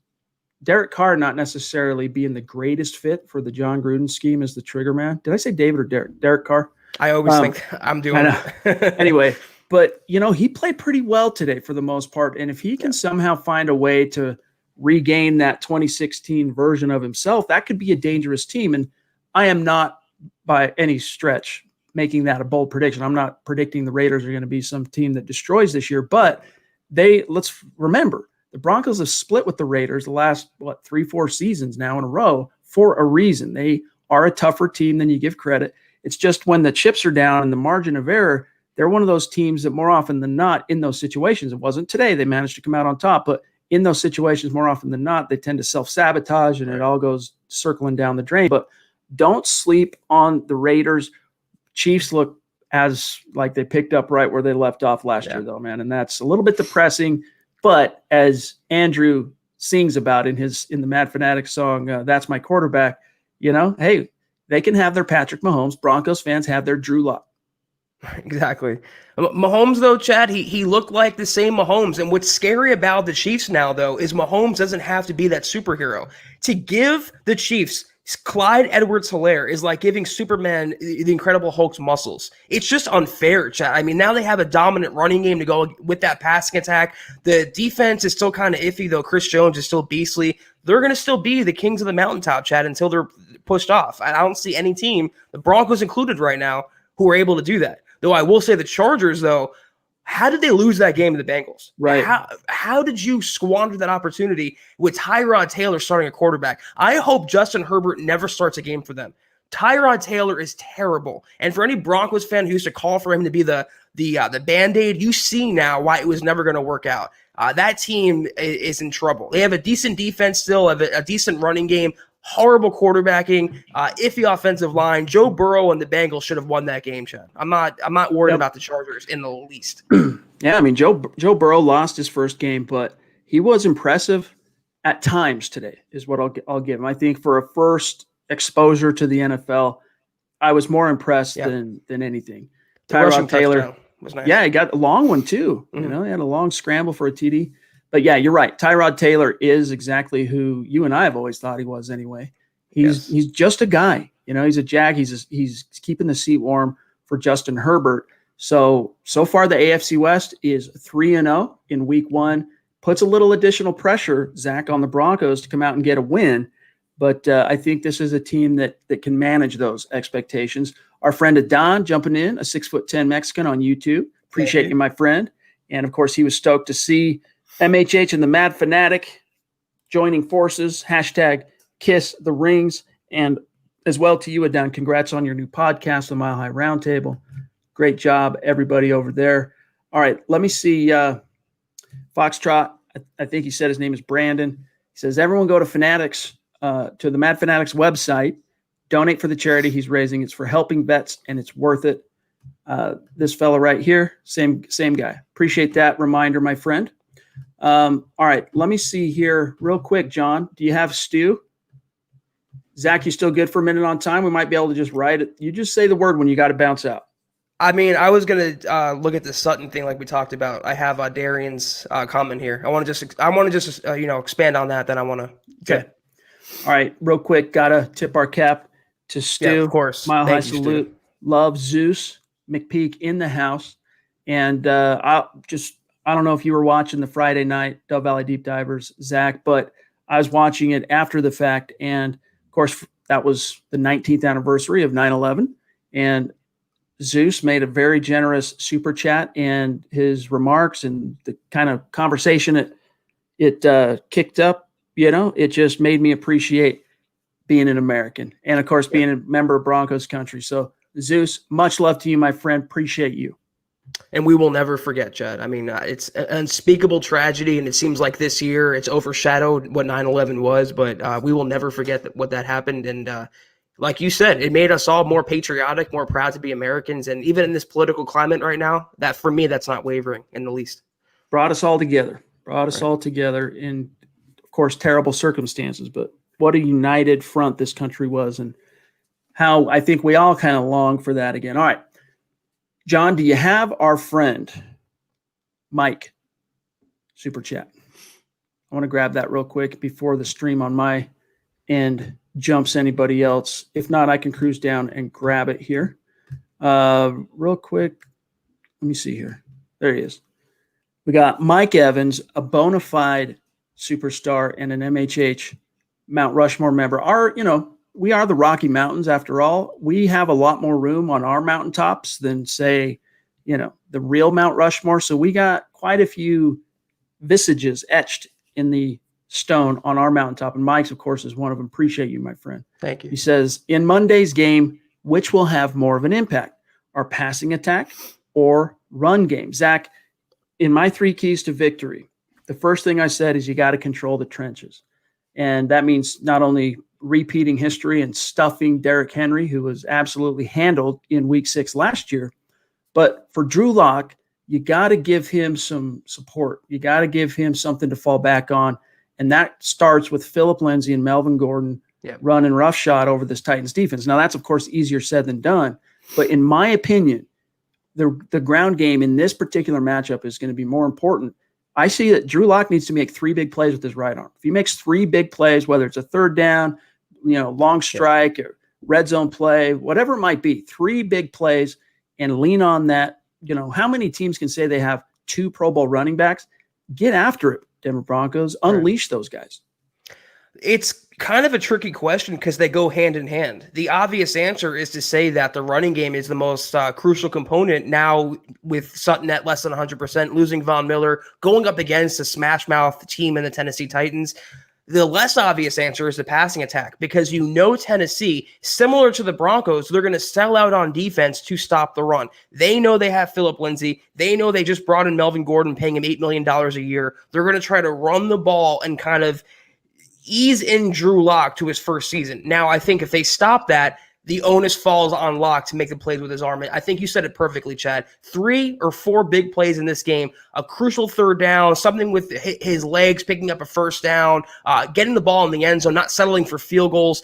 Derek Carr not necessarily being the greatest fit for the John Gruden scheme as the trigger man. Did I say David or Derek? Derek Carr? I always think I'm doing it. Anyway, but, he played pretty well today for the most part. And if he can somehow find a way to regain that 2016 version of himself, that could be a dangerous team. And I am not by any stretch making that a bold prediction. I'm not predicting the Raiders are going to be some team that destroys this year, but let's remember, the Broncos have split with the Raiders the last, 3-4 seasons now in a row for a reason. They are a tougher team than you give credit. It's just when the chips are down and the margin of error, they're one of those teams that more often than not in those situations, it wasn't today, they managed to come out on top, but in those situations, more often than not, they tend to self-sabotage and it all goes circling down the drain. But don't sleep on the Raiders. Chiefs look as like they picked up right where they left off last year, though, man. And that's a little bit depressing. But as Andrew sings about in the Mad Fanatic song, That's My Quarterback, hey, they can have their Patrick Mahomes. Broncos fans have their Drew Lock. Exactly. Mahomes, though, Chad, he looked like the same Mahomes. And what's scary about the Chiefs now, though, is Mahomes doesn't have to be that superhero. To give the Chiefs Clyde Edwards-Helaire is like giving Superman the Incredible Hulk's muscles. It's just unfair, Chad. I mean, now they have a dominant running game to go with that passing attack. The defense is still kind of iffy, though. Chris Jones is still beastly. They're going to still be the kings of the mountaintop, Chad, until they're pushed off. I don't see any team, the Broncos included right now, who are able to do that. Though I will say the Chargers, though, how did they lose that game to the Bengals? Right. How did you squander that opportunity with Tyrod Taylor starting a quarterback? I hope Justin Herbert never starts a game for them. Tyrod Taylor is terrible. And for any Broncos fan who used to call for him to be the Band-Aid, you see now why it was never going to work out. That team is in trouble. They have a decent defense still, have a decent running game, horrible quarterbacking, iffy offensive line. Joe Burrow and the Bengals should have won that game, Chad. I'm not worried about the Chargers in the least. Yeah, I mean, Joe Burrow lost his first game, but he was impressive at times today is what I'll give him. I think for a first exposure to the NFL, I was more impressed than anything. Tyrod Taylor was nice. Yeah, he got a long one too. Mm-hmm. He had a long scramble for a TD. But yeah, you're right. Tyrod Taylor is exactly who you and I have always thought he was anyway. He's just a guy. He's a Jag. He's keeping the seat warm for Justin Herbert. So far the AFC West is 3-0 in week 1. Puts a little additional pressure, Zach, on the Broncos to come out and get a win. But I think this is a team that can manage those expectations. Our friend Adon jumping in, a 6'10" Mexican on YouTube. Appreciate you, my friend. And of course, he was stoked to see MHH and the Mad Fanatic joining forces, #Kiss the Rings, and as well to you, Adon. Congrats on your new podcast, the Mile High Roundtable. Great job, everybody over there. All right, let me see. Foxtrot, I think he said his name is Brandon. He says, everyone go to Fanatics, to the Mad Fanatics website, donate for the charity he's raising. It's for helping vets, and it's worth it. This fella right here, same guy. Appreciate that reminder, my friend. All right, let me see here real quick, John. Do you have Stu? Zach, you still good for a minute on time? We might be able to just write it. You just say the word when you got to bounce out. I mean, I was going to look at the Sutton thing like we talked about. I have Darian's comment here. I want to just expand on that. Then I want to. Okay. All right, real quick, got to tip our cap to Stu. Yeah, of course. Mile High salute. Stu. Love Zeus McPeak in the house. And I don't know if you were watching the Friday night Dove Valley Deep Divers, Zach, but I was watching it after the fact. And of course, that was the 19th anniversary of 9/11. And Zeus made a very generous super chat, and his remarks and the kind of conversation it kicked up, it just made me appreciate being an American and, of course, being a member of Broncos country. So, Zeus, much love to you, my friend. Appreciate you. And we will never forget, Chad. I mean, it's an unspeakable tragedy, and it seems like this year it's overshadowed what 9/11 was, but we will never forget what that happened. And like you said, it made us all more patriotic, more proud to be Americans. And even in this political climate right now, that for me, that's not wavering in the least. Brought us all together. All together in, of course, terrible circumstances. But what a united front this country was, and how I think we all kind of long for that again. All right. John, do you have our friend Mike super chat. I want to grab that real quick before the stream on my end jumps anybody else. If not, I can cruise down and grab it here. Real quick. Let me see here. There he is. We got Mike Evans, a bona fide superstar and an MHH Mount Rushmore member. We are the Rocky Mountains after all. We have a lot more room on our mountaintops than, say, the real Mount Rushmore. So we got quite a few visages etched in the stone on our mountaintop. And Mike's, of course, is one of them. Appreciate you, my friend. Thank you. He says, in Monday's game, which will have more of an impact, our passing attack or run game? Zach, in my 3 keys to victory, the first thing I said is you got to control the trenches. And that means not only repeating history and stuffing Derrick Henry, who was absolutely handled in week 6 last year, but for Drew Lock, you got to give him some support. You got to give him something to fall back on. And that starts with Phillip Lindsay and Melvin Gordon running roughshod over this Titans defense. Now, that's, of course, easier said than done. But in my opinion, the ground game in this particular matchup is going to be more important. I see that Drew Lock needs to make 3 big plays with his right arm. If he makes 3 big plays, whether it's a third down, long strike or red zone play, whatever it might be, 3 big plays and lean on that. How many teams can say they have 2 Pro Bowl running backs? Get after it, Denver Broncos. Unleash those guys. It's kind of a tricky question because they go hand in hand. The obvious answer is to say that the running game is the most crucial component now, with Sutton at less than 100%, losing Von Miller, going up against a smash mouth team in the Tennessee Titans. The less obvious answer is the passing attack, because Tennessee, similar to the Broncos, they're going to sell out on defense to stop the run. They know they have Phillip Lindsay. They know they just brought in Melvin Gordon, paying him $8 million a year. They're going to try to run the ball and kind of ease in Drew Lock to his first season. Now, I think if they stop that, the onus falls on Lock to make the plays with his arm. I think you said it perfectly, Chad. 3 or 4 big plays in this game, a crucial third down, something with his legs picking up a first down, getting the ball in the end zone, not settling for field goals.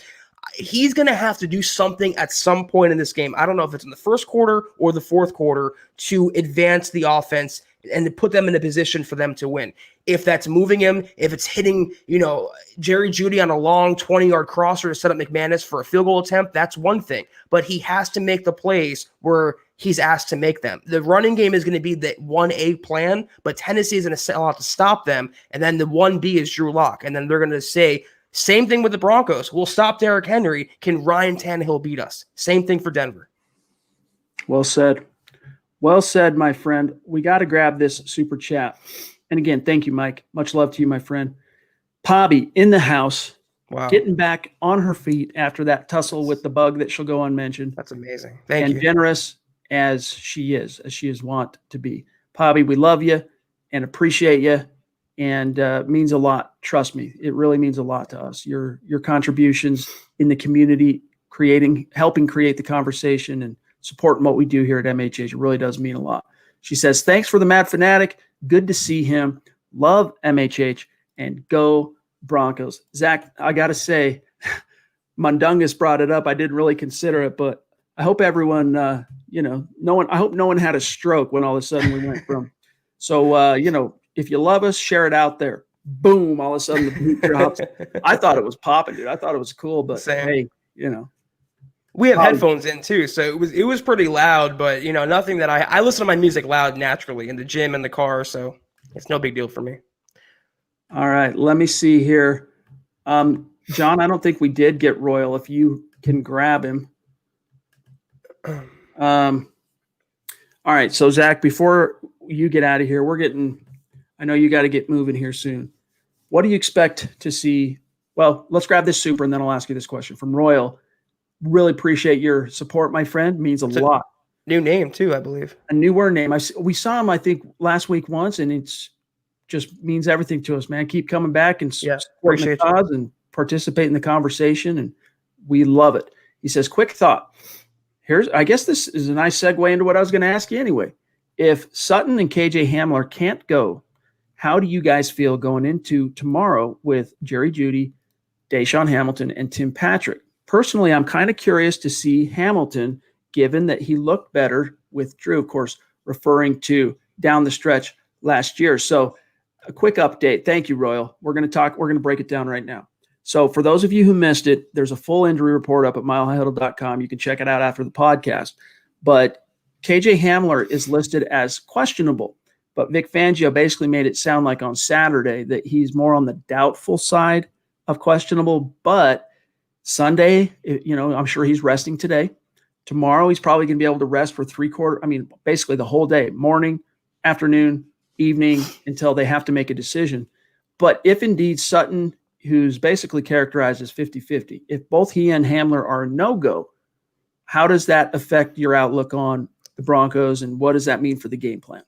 He's going to have to do something at some point in this game. I don't know if it's in the first quarter or the fourth quarter to advance the offense and to put them in a position for them to win. If that's moving him, if it's hitting, Jerry Jeudy on a long 20-yard crosser to set up McManus for a field goal attempt, that's one thing. But he has to make the plays where he's asked to make them. The running game is going to be the 1A plan, but Tennessee is going to sell out to stop them. And then the 1B is Drew Lock. And then they're going to say, same thing with the Broncos. We'll stop Derrick Henry. Can Ryan Tannehill beat us? Same thing for Denver. Well said. Well said, my friend. We got to grab this super chat. And again, thank you, Mike. Much love to you, my friend. Pobby in the house, getting back on her feet after that tussle with the bug that she'll go unmentioned. That's amazing. Thank you. And generous as she is wont to be. Pobby, we love you and appreciate you, and means a lot. Trust me, it really means a lot to us. Your contributions in the community, helping create the conversation and supporting what we do here at MHH, it really does mean a lot. She says, thanks for the Mad Fanatic. Good to see him. Love MHH and go Broncos. Zach, I got to say, Mundungus brought it up. I didn't really consider it, but I hope everyone, I hope no one had a stroke when all of a sudden we went from. So, if you love us, share it out there. Boom. All of a sudden the beat drops. I thought it was popping, dude. I thought it was cool, but hey, we have headphones in too, so it was pretty loud, but nothing that I listen to my music loud naturally in the gym and the car, so it's no big deal for me. All right, let me see here. John, I don't think we did get Royal. If you can grab him. All right, so Zach, before you get out of here, I know you got to get moving here soon. What do you expect to see? Well, let's grab this super, and then I'll ask you this question from Royal. Really appreciate your support, my friend. Means a lot. New name too, I believe. A newer name. We saw him, I think, last week once, and it's just means everything to us, man. Keep coming back and supporting the cause and participate in the conversation, and we love it. He says, quick thought. I guess this is a nice segue into what I was going to ask you anyway. If Sutton and KJ Hamler can't go, how do you guys feel going into tomorrow with Jerry Jeudy, Deshaun Hamilton, and Tim Patrick? Personally, I'm kind of curious to see Hamilton, given that he looked better with Drew, of course, referring to down the stretch last year. So a quick update. Thank you, Royal. We're going to break it down right now. So for those of you who missed it, there's a full injury report up at milehighhuddle.com. You can check it out after the podcast. But KJ Hamler is listed as questionable. But Vic Fangio basically made it sound like on Saturday that he's more on the doubtful side of questionable. But Sunday, I'm sure he's resting today. Tomorrow, he's probably going to be able to rest for basically the whole day, morning, afternoon, evening, until they have to make a decision. But if indeed Sutton, who's basically characterized as 50-50, if both he and Hamler are a no-go, how does that affect your outlook on the Broncos, and what does that mean for the game plan?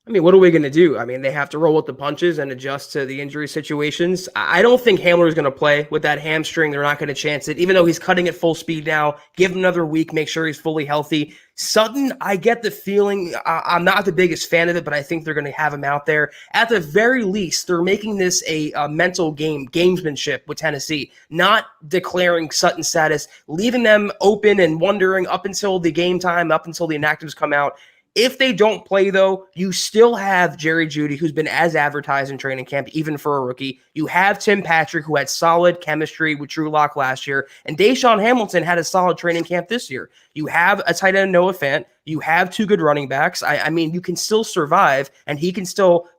I mean, what are we going to do? I mean, they have to roll with the punches and adjust to the injury situations. I don't think Hamler is going to play with that hamstring. They're not going to chance it, even though he's cutting at full speed now. Give him another week, make sure he's fully healthy. Sutton, I get the feeling, I'm not the biggest fan of it, but I think they're going to have him out there. At the very least, they're making this a mental gamesmanship with Tennessee, not declaring Sutton's status, leaving them open and wondering up until the game time, up until the inactives come out. If they don't play, though, you still have Jerry Jeudy, who's been as advertised in training camp, even for a rookie. You have Tim Patrick, who had solid chemistry with Drew Lock last year. And Deshaun Hamilton had a solid training camp this year. You have a tight end, Noah Fant. You have two good running backs. I mean, you can still survive, and he can still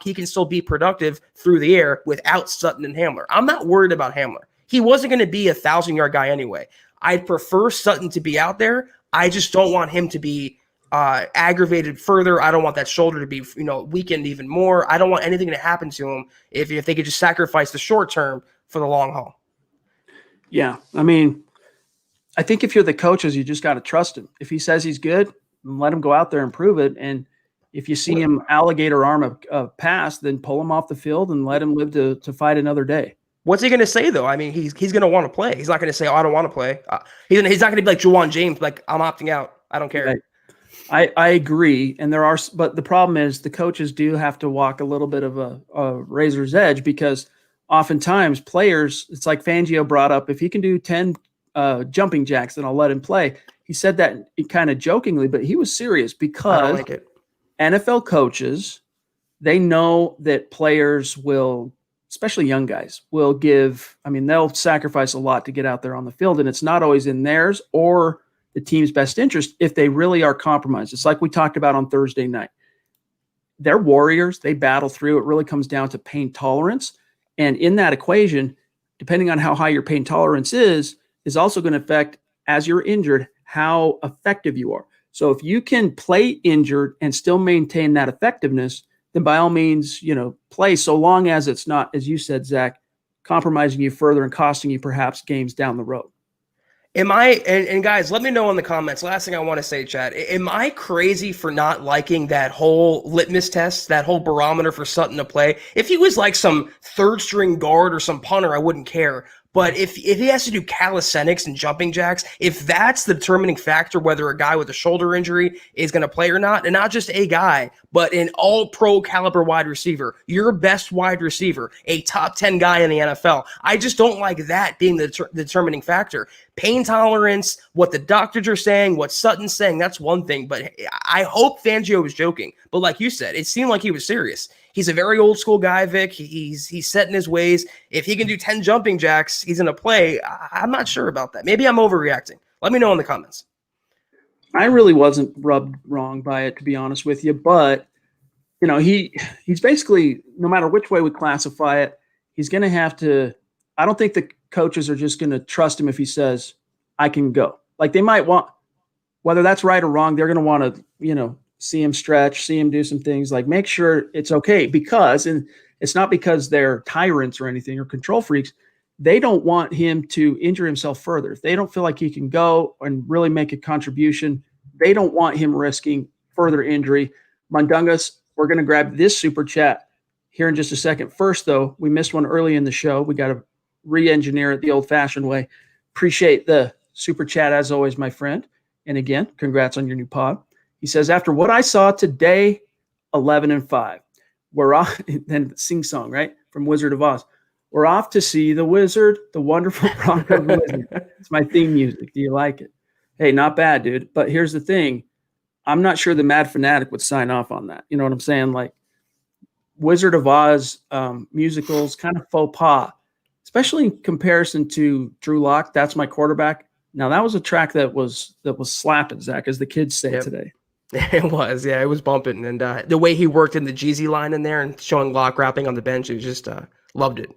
he can still be productive through the air without Sutton and Hamler. I'm not worried about Hamler. He wasn't going to be a 1,000-yard guy anyway. I'd prefer Sutton to be out there. I just don't want him to be aggravated further. I don't want that shoulder to be, weakened even more. I don't want anything to happen to him if they could just sacrifice the short term for the long haul. Yeah. I mean, I think if you're the coaches, you just got to trust him. If he says he's good, let him go out there and prove it. And if you see him alligator arm a pass, then pull him off the field and let him live to fight another day. What's he going to say, though? I mean, he's going to want to play. He's not going to say, "Oh, I don't want to play." He's not going to be like Juwan James, like, "I'm opting out. I don't care." Right. I agree. And but the problem is the coaches do have to walk a little bit of a razor's edge, because oftentimes players, it's like Fangio brought up, if he can do 10 jumping jacks, then I'll let him play. He said that kind of jokingly, but he was serious, because NFL coaches, they know that players will, especially young guys, will they'll sacrifice a lot to get out there on the field, and it's not always in theirs or the team's best interest if they really are compromised. It's like we talked about on Thursday night. They're warriors. They battle through. It really comes down to pain tolerance. And in that equation, depending on how high your pain tolerance is also going to affect, as you're injured, how effective you are. So if you can play injured and still maintain that effectiveness, then by all means, play, so long as it's not, as you said, Zach, compromising you further and costing you perhaps games down the road. Am I, and guys, let me know in the comments. Last thing I want to say, Chad, am I crazy for not liking that whole litmus test, that whole barometer for Sutton to play? If he was like some third string guard or some punter, I wouldn't care. But if he has to do calisthenics and jumping jacks, if that's the determining factor whether a guy with a shoulder injury is going to play or not, and not just a guy, but an all-pro caliber wide receiver, your best wide receiver, a top 10 guy in the NFL, I just don't like that being the determining factor. Pain tolerance, what the doctors are saying, what Sutton's saying, that's one thing. But I hope Fangio was joking. But like you said, it seemed like he was serious. He's a very old school guy, Vic. He's set in his ways. If he can do 10 jumping jacks, he's going to play. I'm not sure about that. Maybe I'm overreacting. Let me know in the comments. I really wasn't rubbed wrong by it, to be honest with you. But, he's basically, no matter which way we classify it, he's going to have to – I don't think the coaches are just going to trust him if he says, I can go. Like, they might want – whether that's right or wrong, they're going to want to, see him stretch, see him do some things, like make sure it's okay, because, and it's not because they're tyrants or anything or control freaks, they don't want him to injure himself further. If they don't feel like he can go and really make a contribution, they don't want him risking further injury. Mundungus, we're going to grab this super chat here in just a second. First, though, we missed one early in the show. We got to re-engineer it the old-fashioned way. Appreciate the super chat as always, my friend. And again, congrats on your new pod. He says, after what I saw today, 11-5. We're off, then sing song, right? From Wizard of Oz. We're off to see the wizard, the wonderful Broncos wizard. It's my theme music. Do you like it? Hey, not bad, dude. But here's the thing. I'm not sure the Mad Fanatic would sign off on that. You know what I'm saying? Like, Wizard of Oz musicals, kind of faux pas, especially in comparison to Drew Lock. That's my quarterback. Now that was a track that was slapping, Zach, as the kids say today. It was, yeah, it was bumping, and the way he worked in the Jeezy line in there and showing Lock rapping on the bench, it was just loved it.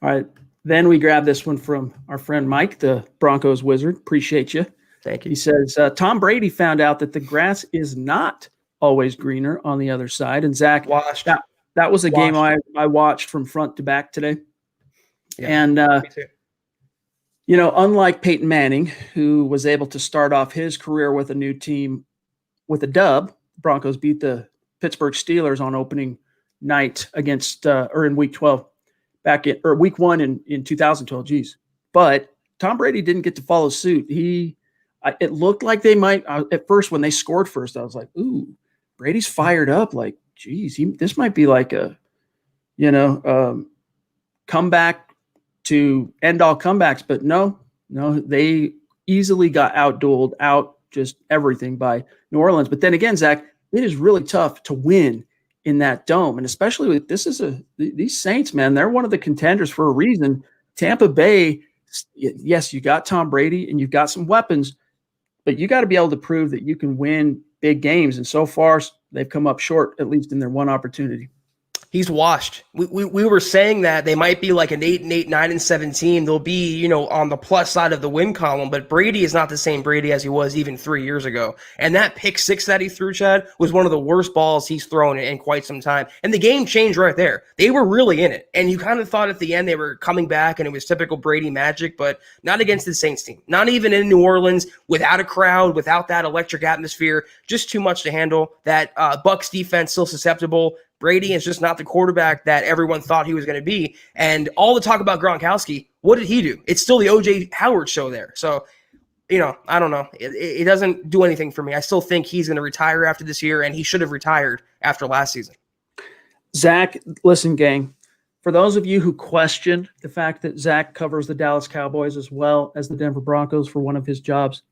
All right, then we grab this one from our friend Mike, the Broncos wizard. Appreciate you. Thank you. He says Tom Brady found out that the grass is not always greener on the other side, and Zach, that was a game I watched from front to back today, and me too. You know, unlike Peyton Manning, who was able to start off his career with a new team with a dub, Broncos beat the Pittsburgh Steelers on opening night against, or in week 12, week 1 in 2012. Geez. But Tom Brady didn't get to follow suit. It looked like they might, at first, when they scored first, I was like, ooh, Brady's fired up. Like, geez, this might be like a, comeback to end all comebacks, but no, they easily got outdueled, just everything by New Orleans. But then again, Zach, it is really tough to win in that dome, and especially with these Saints, man, they're one of the contenders for a reason. Tampa Bay, yes, you got Tom Brady and you've got some weapons, but you got to be able to prove that you can win big games, and so far they've come up short, at least in their one opportunity. He's washed. We were saying that they might be like an 8-8, 9-17. They'll be, on the plus side of the win column, but Brady is not the same Brady as he was even 3 years ago. And that pick six that he threw, Chad, was one of the worst balls he's thrown in quite some time. And the game changed right there. They were really in it. And you kind of thought at the end they were coming back and it was typical Brady magic, but not against the Saints team. Not even in New Orleans, without a crowd, without that electric atmosphere, just too much to handle. That Bucs defense still susceptible. Brady is just not the quarterback that everyone thought he was going to be. And all the talk about Gronkowski, what did he do? It's still the O.J. Howard show there. So, I don't know. It doesn't do anything for me. I still think he's going to retire after this year, and he should have retired after last season. Zach, listen, gang. For those of you who question the fact that Zach covers the Dallas Cowboys as well as the Denver Broncos for one of his jobs,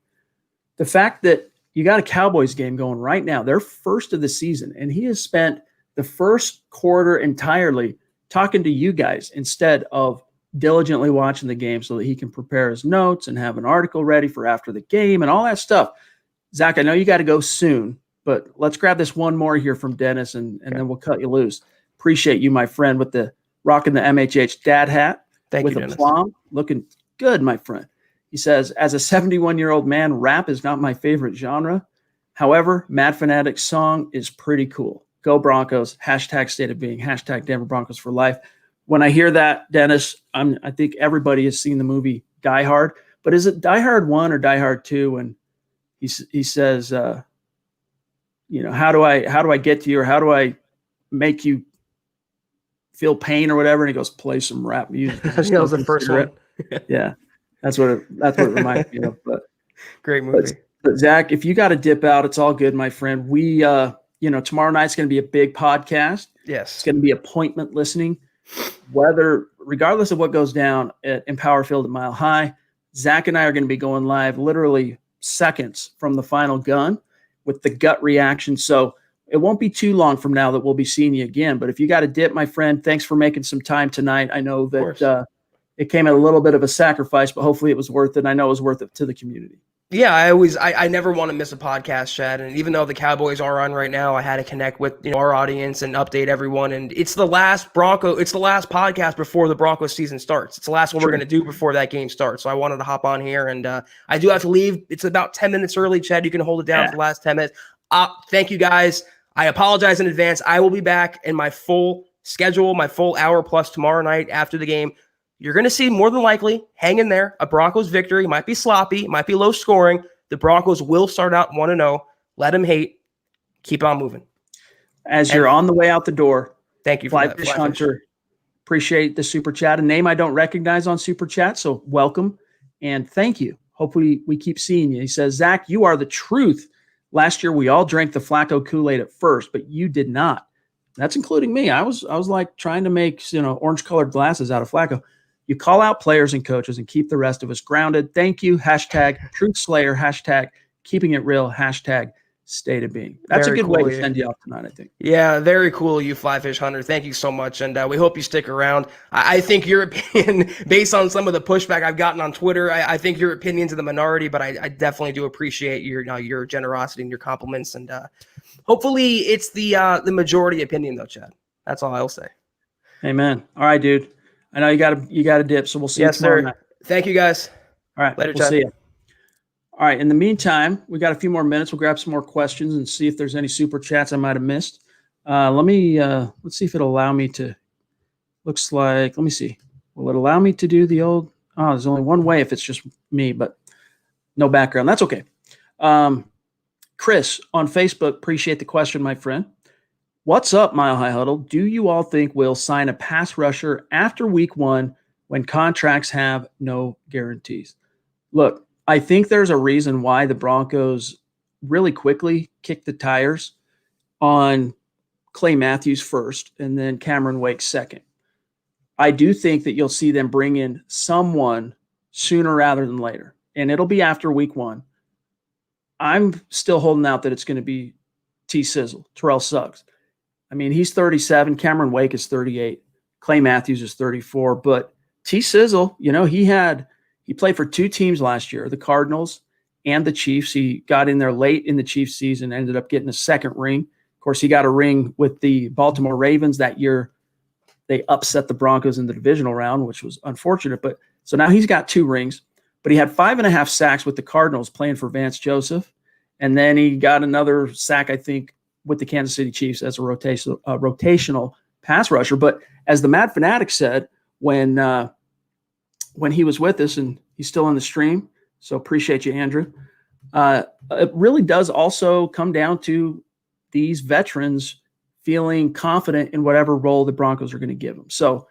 the fact that you got a Cowboys game going right now, their first of the season, and he has spent the first quarter entirely talking to you guys instead of diligently watching the game so that he can prepare his notes and have an article ready for after the game and all that stuff. Zach, I know you got to go soon, but let's grab this one more here from Dennis and then we'll cut you loose. Appreciate you, my friend, with the rocking the MHH dad hat. Thank you, with a plum. Looking good, my friend. He says, as a 71-year-old man, rap is not my favorite genre. However, Mad Fanatic's song is pretty cool. Go Broncos, hashtag state of being, hashtag Denver Broncos for life. When I hear that, Dennis, I think everybody has seen the movie Die Hard, but is it Die Hard 1 or Die Hard 2? And he says, how do I get to you, or how do I make you feel pain or whatever? And he goes, play some rap music. That was the first one. Yeah, that's what it reminds me of. But great movie. But Zach, if you got to dip out, it's all good, my friend. We tomorrow night's going to be a big podcast. Yes. It's going to be appointment listening. Regardless of what goes down in Power Field at Mile High, Zach and I are going to be going live literally seconds from the final gun with the gut reaction. So it won't be too long from now that we'll be seeing you again. But if you got to dip, my friend, thanks for making some time tonight. I know that it came at a little bit of a sacrifice, but hopefully it was worth it. And I know it was worth it to the community. Yeah, I never want to miss a podcast, Chad. And even though the Cowboys are on right now, I had to connect with our audience and update everyone. And it's the last podcast before the Broncos season starts. It's the last one we're going to do before that game starts. So I wanted to hop on here, and I do have to leave. It's about 10 minutes early, Chad. You can hold it down for the last 10 minutes. Thank you, guys. I apologize in advance. I will be back in my full schedule, my full hour plus tomorrow night after the game. You're going to see, more than likely, hang in there, a Broncos victory. Might be sloppy, might be low scoring. The Broncos will start out 1-0. Let them hate. Keep on moving. You're on the way out the door, thank you for Fly that. Fish Hunter. Appreciate the super chat. A name I don't recognize on super chat, so welcome and thank you. Hopefully we keep seeing you. He says, Zach, you are the truth. Last year we all drank the Flacco Kool-Aid at first, but you did not. That's including me. I was like trying to make orange-colored glasses out of Flacco. You call out players and coaches and keep the rest of us grounded. Thank you. Hashtag Truth Slayer. Hashtag Keeping It Real. Hashtag state of being. That's Very a good way cool, to yeah. send you off tonight, I think. Yeah, very cool, you Fly Fish Hunter. Thank you so much, and we hope you stick around. I think your opinion, based on some of the pushback I've gotten on Twitter, I think your opinion's in the minority, but I definitely do appreciate your generosity and your compliments, and hopefully it's the majority opinion, though, Chad. That's all I'll say. Amen. All right, dude. I know you got to dip, so we'll see you tomorrow night. Thank you, guys. All right, Later, we'll Chad. see you. All right. In the meantime, we got a few more minutes. We'll grab some more questions and see if there's any super chats I might have missed. Let's see if it'll allow me to. Looks like. Let me see. Will it allow me to do the old? Oh, there's only one way if it's just me, but no background. That's okay. Chris on Facebook, appreciate the question, my friend. What's up, Mile High Huddle? Do you all think we'll sign a pass rusher after week 1 when contracts have no guarantees? Look, I think there's a reason why the Broncos really quickly kicked the tires on Clay Matthews first and then Cameron Wake second. I do think that you'll see them bring in someone sooner rather than later, and it'll be after week 1. I'm still holding out that it's going to be T-Sizzle, Terrell Suggs. I mean, he's 37. Cameron Wake is 38. Clay Matthews is 34. But T-Sizzle, he played for 2 teams last year, the Cardinals and the Chiefs. He got in there late in the Chiefs season, ended up getting a second ring. Of course, he got a ring with the Baltimore Ravens that year. They upset the Broncos in the divisional round, which was unfortunate. But so now he's got 2 rings. But he had 5.5 sacks with the Cardinals playing for Vance Joseph. And then he got another sack, I think, with the Kansas City Chiefs as a rotational pass rusher. But as the Mad Fanatic said when he was with us, and he's still in the stream, so appreciate you, Andrew, it really does also come down to these veterans feeling confident in whatever role the Broncos are going to give them. So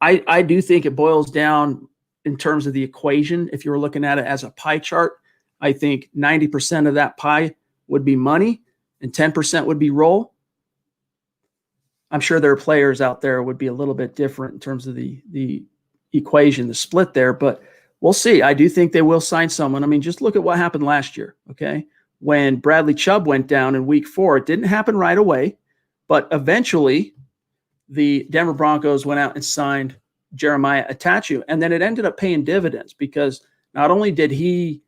I do think it boils down in terms of the equation. If you were looking at it as a pie chart, I think 90% of that pie would be money and 10% would be role. I'm sure there are players out there would be a little bit different in terms of the equation, the split there, but we'll see. I do think they will sign someone. I mean, just look at what happened last year, okay? When Bradley Chubb went down in week 4, it didn't happen right away, but eventually the Denver Broncos went out and signed Jeremiah Atachu, and then it ended up paying dividends because not only did he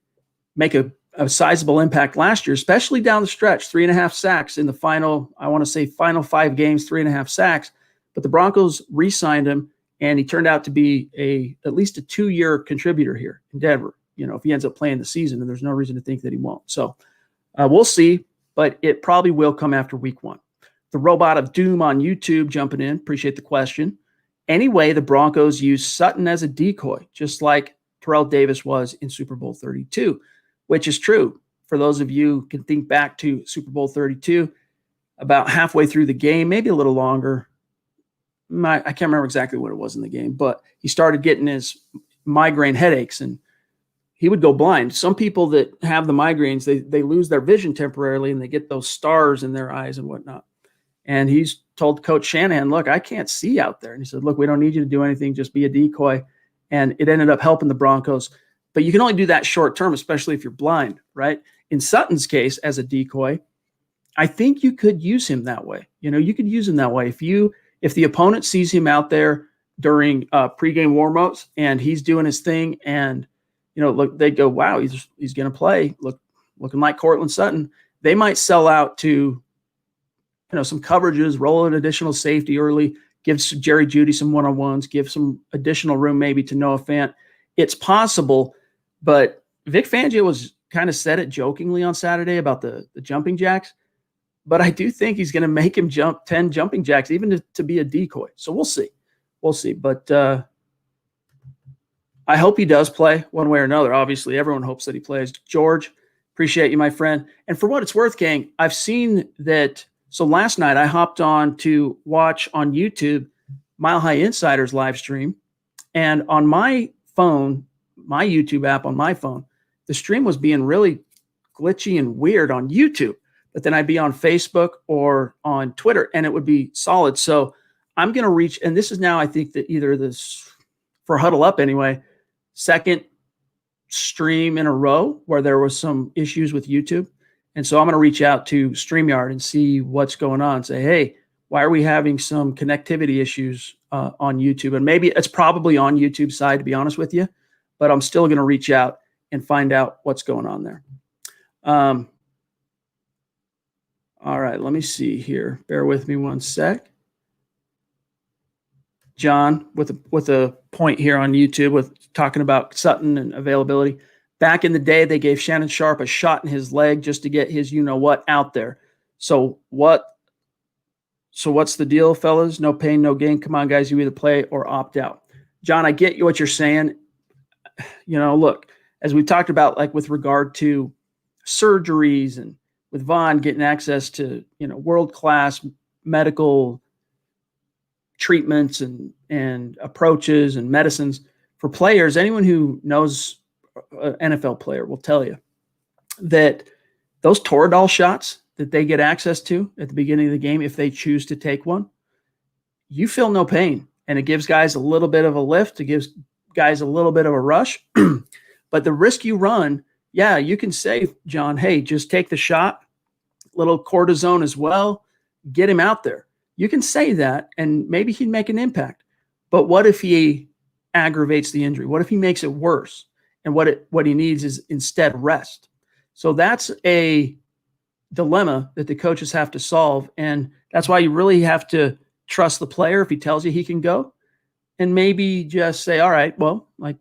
make a sizable impact last year, especially down the stretch, 3.5 sacks in the final 5 games, 3.5 sacks. But the Broncos re-signed him, and he turned out to be at least a 2-year contributor here in Denver. If he ends up playing the season, and there's no reason to think that he won't. So we'll see, but it probably will come after week 1. The Robot of Doom on YouTube jumping in. Appreciate the question. Anyway, the Broncos use Sutton as a decoy, just like Terrell Davis was in Super Bowl 32. Which is true. For those of you who can think back to Super Bowl 32, about halfway through the game, maybe a little longer. I can't remember exactly what it was in the game, but he started getting his migraine headaches and he would go blind. Some people that have the migraines, they lose their vision temporarily and they get those stars in their eyes and whatnot. And he's told Coach Shanahan, look, I can't see out there. And he said, look, we don't need you to do anything. Just be a decoy. And it ended up helping the Broncos. But you can only do that short term, especially if you're blind, right? In Sutton's case, as a decoy, I think you could use him that way. You could use him that way. If the opponent sees him out there during pregame warmups and he's doing his thing, and look, they go, wow, he's going to play, looking like Courtland Sutton. They might sell out to some coverages, roll an additional safety early, give Jerry Jeudy some one-on-ones, give some additional room maybe to Noah Fant. It's possible. But Vic Fangio was kind of said it jokingly on Saturday about the jumping jacks. But I do think he's going to make him jump 10 jumping jacks, even to be a decoy. So we'll see. We'll see. But I hope he does play one way or another. Obviously, everyone hopes that he plays. George, appreciate you, my friend. And for what it's worth, gang, I've seen that. So last night I hopped on to watch on YouTube Mile High Insider's live stream. And on my phone, my YouTube app on my phone, the stream was being really glitchy and weird on YouTube, but then I'd be on Facebook or on Twitter and it would be solid. So I'm going to reach, and this is now, I think that either this for Huddle Up anyway, second stream in a row where there was some issues with YouTube. And so I'm going to reach out to StreamYard and see what's going on. Say, hey, why are we having some connectivity issues on YouTube? And maybe it's probably on YouTube side, to be honest with you, but I'm still going to reach out and find out what's going on there. All right, let me see here. Bear with me one sec. John, with a point here on YouTube with talking about Sutton and availability. Back in the day, they gave Shannon Sharp a shot in his leg just to get his you-know-what out there. So what's the deal, fellas? No pain, no gain. Come on, guys, you either play or opt out. John, I get what you're saying. Look, as we've talked about, like with regard to surgeries and with Vaughn getting access to, world-class medical treatments and approaches and medicines for players, anyone who knows an NFL player will tell you that those Toradol shots that they get access to at the beginning of the game, if they choose to take one, you feel no pain. And it gives guys a little bit of a lift. It gives guys a little bit of a rush. But the risk you run, yeah, you can say, John, hey, just take the shot, little cortisone as well, get him out there. You can say that, and maybe he'd make an impact. But what if he aggravates the injury? What if he makes it worse? And what he needs is instead rest. So that's a dilemma that the coaches have to solve. And that's why you really have to trust the player if he tells you he can go. And maybe just say, all right, well, like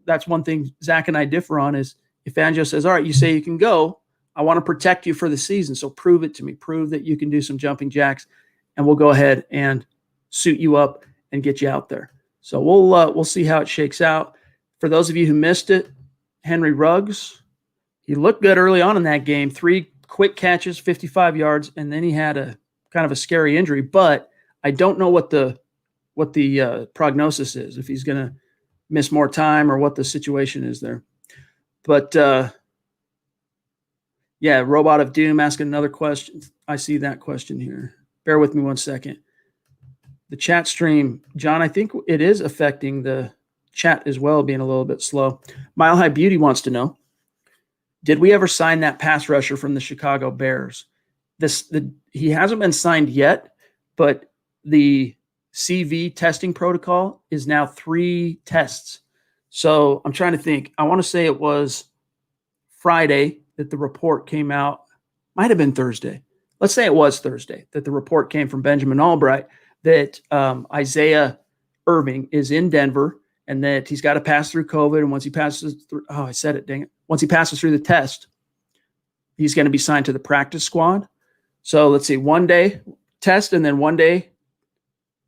that's one thing Zach and I differ on is if Fangio says, all right, you say you can go, I want to protect you for the season. So prove it to me. Prove that you can do some jumping jacks, and we'll go ahead and suit you up and get you out there. So we'll see how it shakes out. For those of you who missed it, Henry Ruggs, he looked good early on in that game. 3 quick catches, 55 yards, and then he had a kind of a scary injury. But I don't know what the prognosis is, if he's going to miss more time or what the situation is there. But, yeah, Robot of Doom asking another question. I see that question here. Bear with me one second. The chat stream, John, I think it is affecting the chat as well, being a little bit slow. Mile High Beauty wants to know, did we ever sign that pass rusher from the Chicago Bears? He hasn't been signed yet, but the CV testing protocol is now 3 tests. So I'm trying to think. I want to say it was Friday that the report came out. Might have been Thursday. Let's say it was Thursday that the report came from Benjamin Albright that Isaiah Irving is in Denver and that he's got to pass through COVID. And once he passes through, once he passes through the test, he's going to be signed to the practice squad. So let's see, 1 day test and then 1 day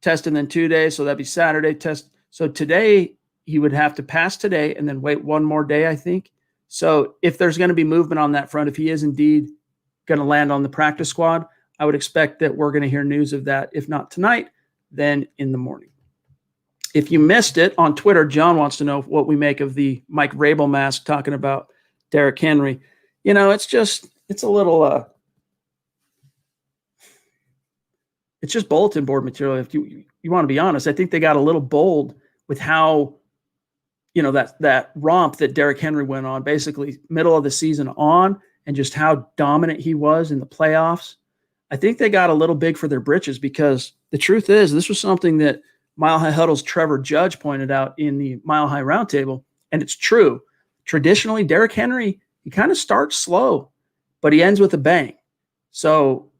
test and then 2 days. So that'd be Saturday test. So today he would have to pass today and then wait 1 more day, I think. So if there's going to be movement on that front, if he is indeed going to land on the practice squad, I would expect that we're going to hear news of that. If not tonight, then in the morning. If you missed it on Twitter, John wants to know what we make of the Mike Rabel mask talking about Derrick Henry. It's a little, it's just bulletin board material. If you want to be honest, I think they got a little bold with how, that romp that Derrick Henry went on, basically middle of the season on, and just how dominant he was in the playoffs. I think they got a little big for their britches because the truth is this was something that Mile High Huddle's Trevor Judge pointed out in the Mile High Roundtable, and it's true. Traditionally, Derrick Henry, he kind of starts slow, but he ends with a bang. So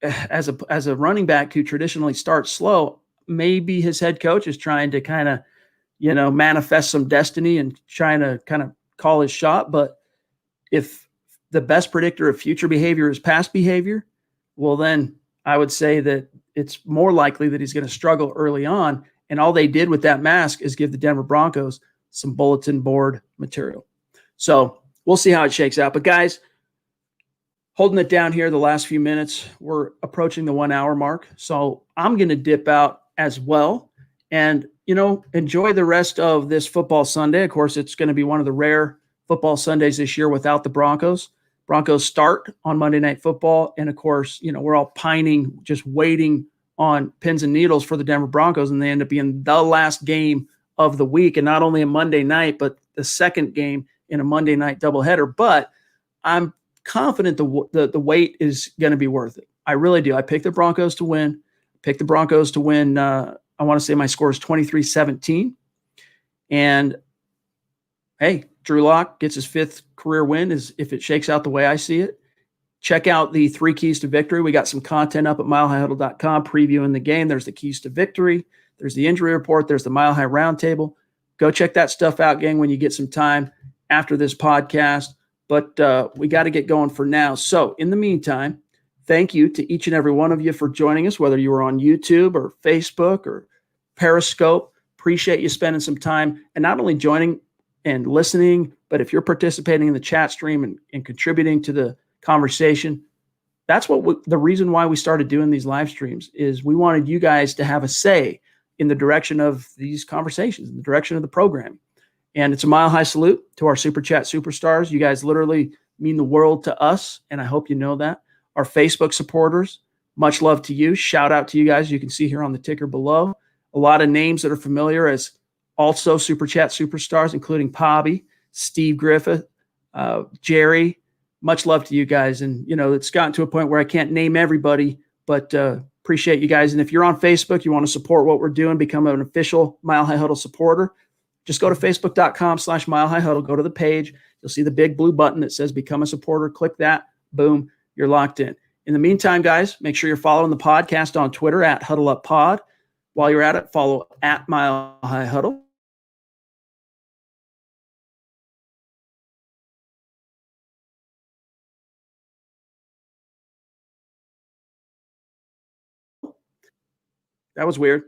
as a running back who traditionally starts slow, maybe his head coach is trying to kind of, manifest some destiny and trying to kind of call his shot. But if the best predictor of future behavior is past behavior, well, then I would say that it's more likely that he's going to struggle early on. And all they did with that mask is give the Denver Broncos some bulletin board material. So we'll see how it shakes out. But guys, holding it down here the last few minutes, we're approaching the 1 hour mark. So I'm going to dip out as well and, enjoy the rest of this football Sunday. Of course, it's going to be one of the rare football Sundays this year without the Broncos. Broncos start on Monday Night Football. And of course, we're all pining, just waiting on pins and needles for the Denver Broncos. And they end up being the last game of the week. And not only a Monday night, but the second game in a Monday night doubleheader. But I'm confident the wait is going to be worth it. I really do. I picked the Broncos to win. Picked the Broncos to win. I want to say my score is 23-17. And hey, Drew Lock gets his 5th career win if it shakes out the way I see it. Check out the 3 keys to victory. We got some content up at milehighhuddle.com previewing the game. There's the keys to victory. There's the injury report. There's the Mile High Roundtable. Go check that stuff out, gang, when you get some time after this podcast. But we got to get going for now. So in the meantime, thank you to each and every one of you for joining us, whether you were on YouTube or Facebook or Periscope. Appreciate you spending some time and not only joining and listening, but if you're participating in the chat stream and contributing to the conversation, that's the reason why we started doing these live streams is we wanted you guys to have a say in the direction of these conversations, in the direction of the programming. And it's a mile high salute to our Super Chat superstars. You guys literally mean the world to us, and I hope you know that. Our Facebook supporters, much love to you. Shout out to you guys. You can see here on the ticker below a lot of names that are familiar as also Super Chat superstars, including Pobby, Steve Griffith, Jerry. Much love to you guys. And, it's gotten to a point where I can't name everybody, but appreciate you guys. And if you're on Facebook, you want to support what we're doing, become an official Mile High Huddle supporter, just go to facebook.com/Mile High Huddle. Go to the page. You'll see the big blue button that says become a supporter. Click that. Boom. You're locked in. In the meantime, guys, make sure you're following the podcast on Twitter at HuddleUpPod. While you're at it, follow at Mile High Huddle. That was weird.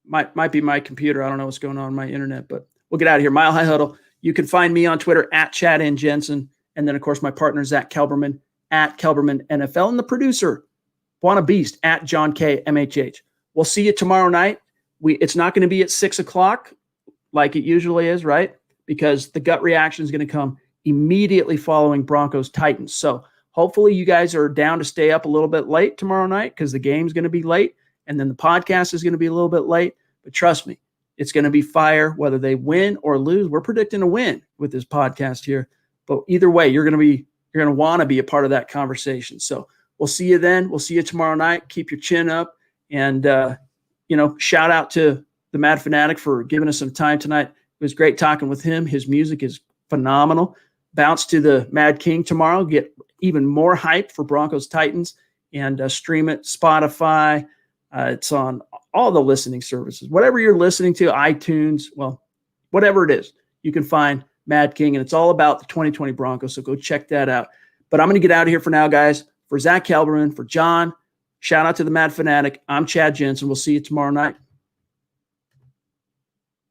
Might be my computer. I don't know what's going on with my internet, but we'll get out of here. Mile High Huddle. You can find me on Twitter at Chad and Jensen. And then, of course, my partner, Zack Kelberman, at Kelberman NFL. And the producer, Buona Beast, at John K. MHH. We'll see you tomorrow night. It's not going to be at 6 o'clock like it usually is, right? Because the gut reaction is going to come immediately following Broncos Titans. So hopefully you guys are down to stay up a little bit late tomorrow night because the game's going to be late. And then the podcast is going to be a little bit late. But trust me, it's going to be fire whether they win or lose. We're predicting a win with this podcast here. But either way, you're going to want to be a part of that conversation. So we'll see you then. We'll see you tomorrow night. Keep your chin up. And, shout out to the Mad Fanatic for giving us some time tonight. It was great talking with him. His music is phenomenal. Bounce to the Mad King tomorrow. Get even more hype for Broncos Titans and stream it. Spotify. It's on all the listening services. Whatever you're listening to, iTunes, well, whatever it is, you can find Mad King. And it's all about the 2020 Broncos. So go check that out. But I'm going to get out of here for now, guys. For Zack Kelberman, for John, shout out to the Mad Fanatic. I'm Chad Jensen. We'll see you tomorrow night.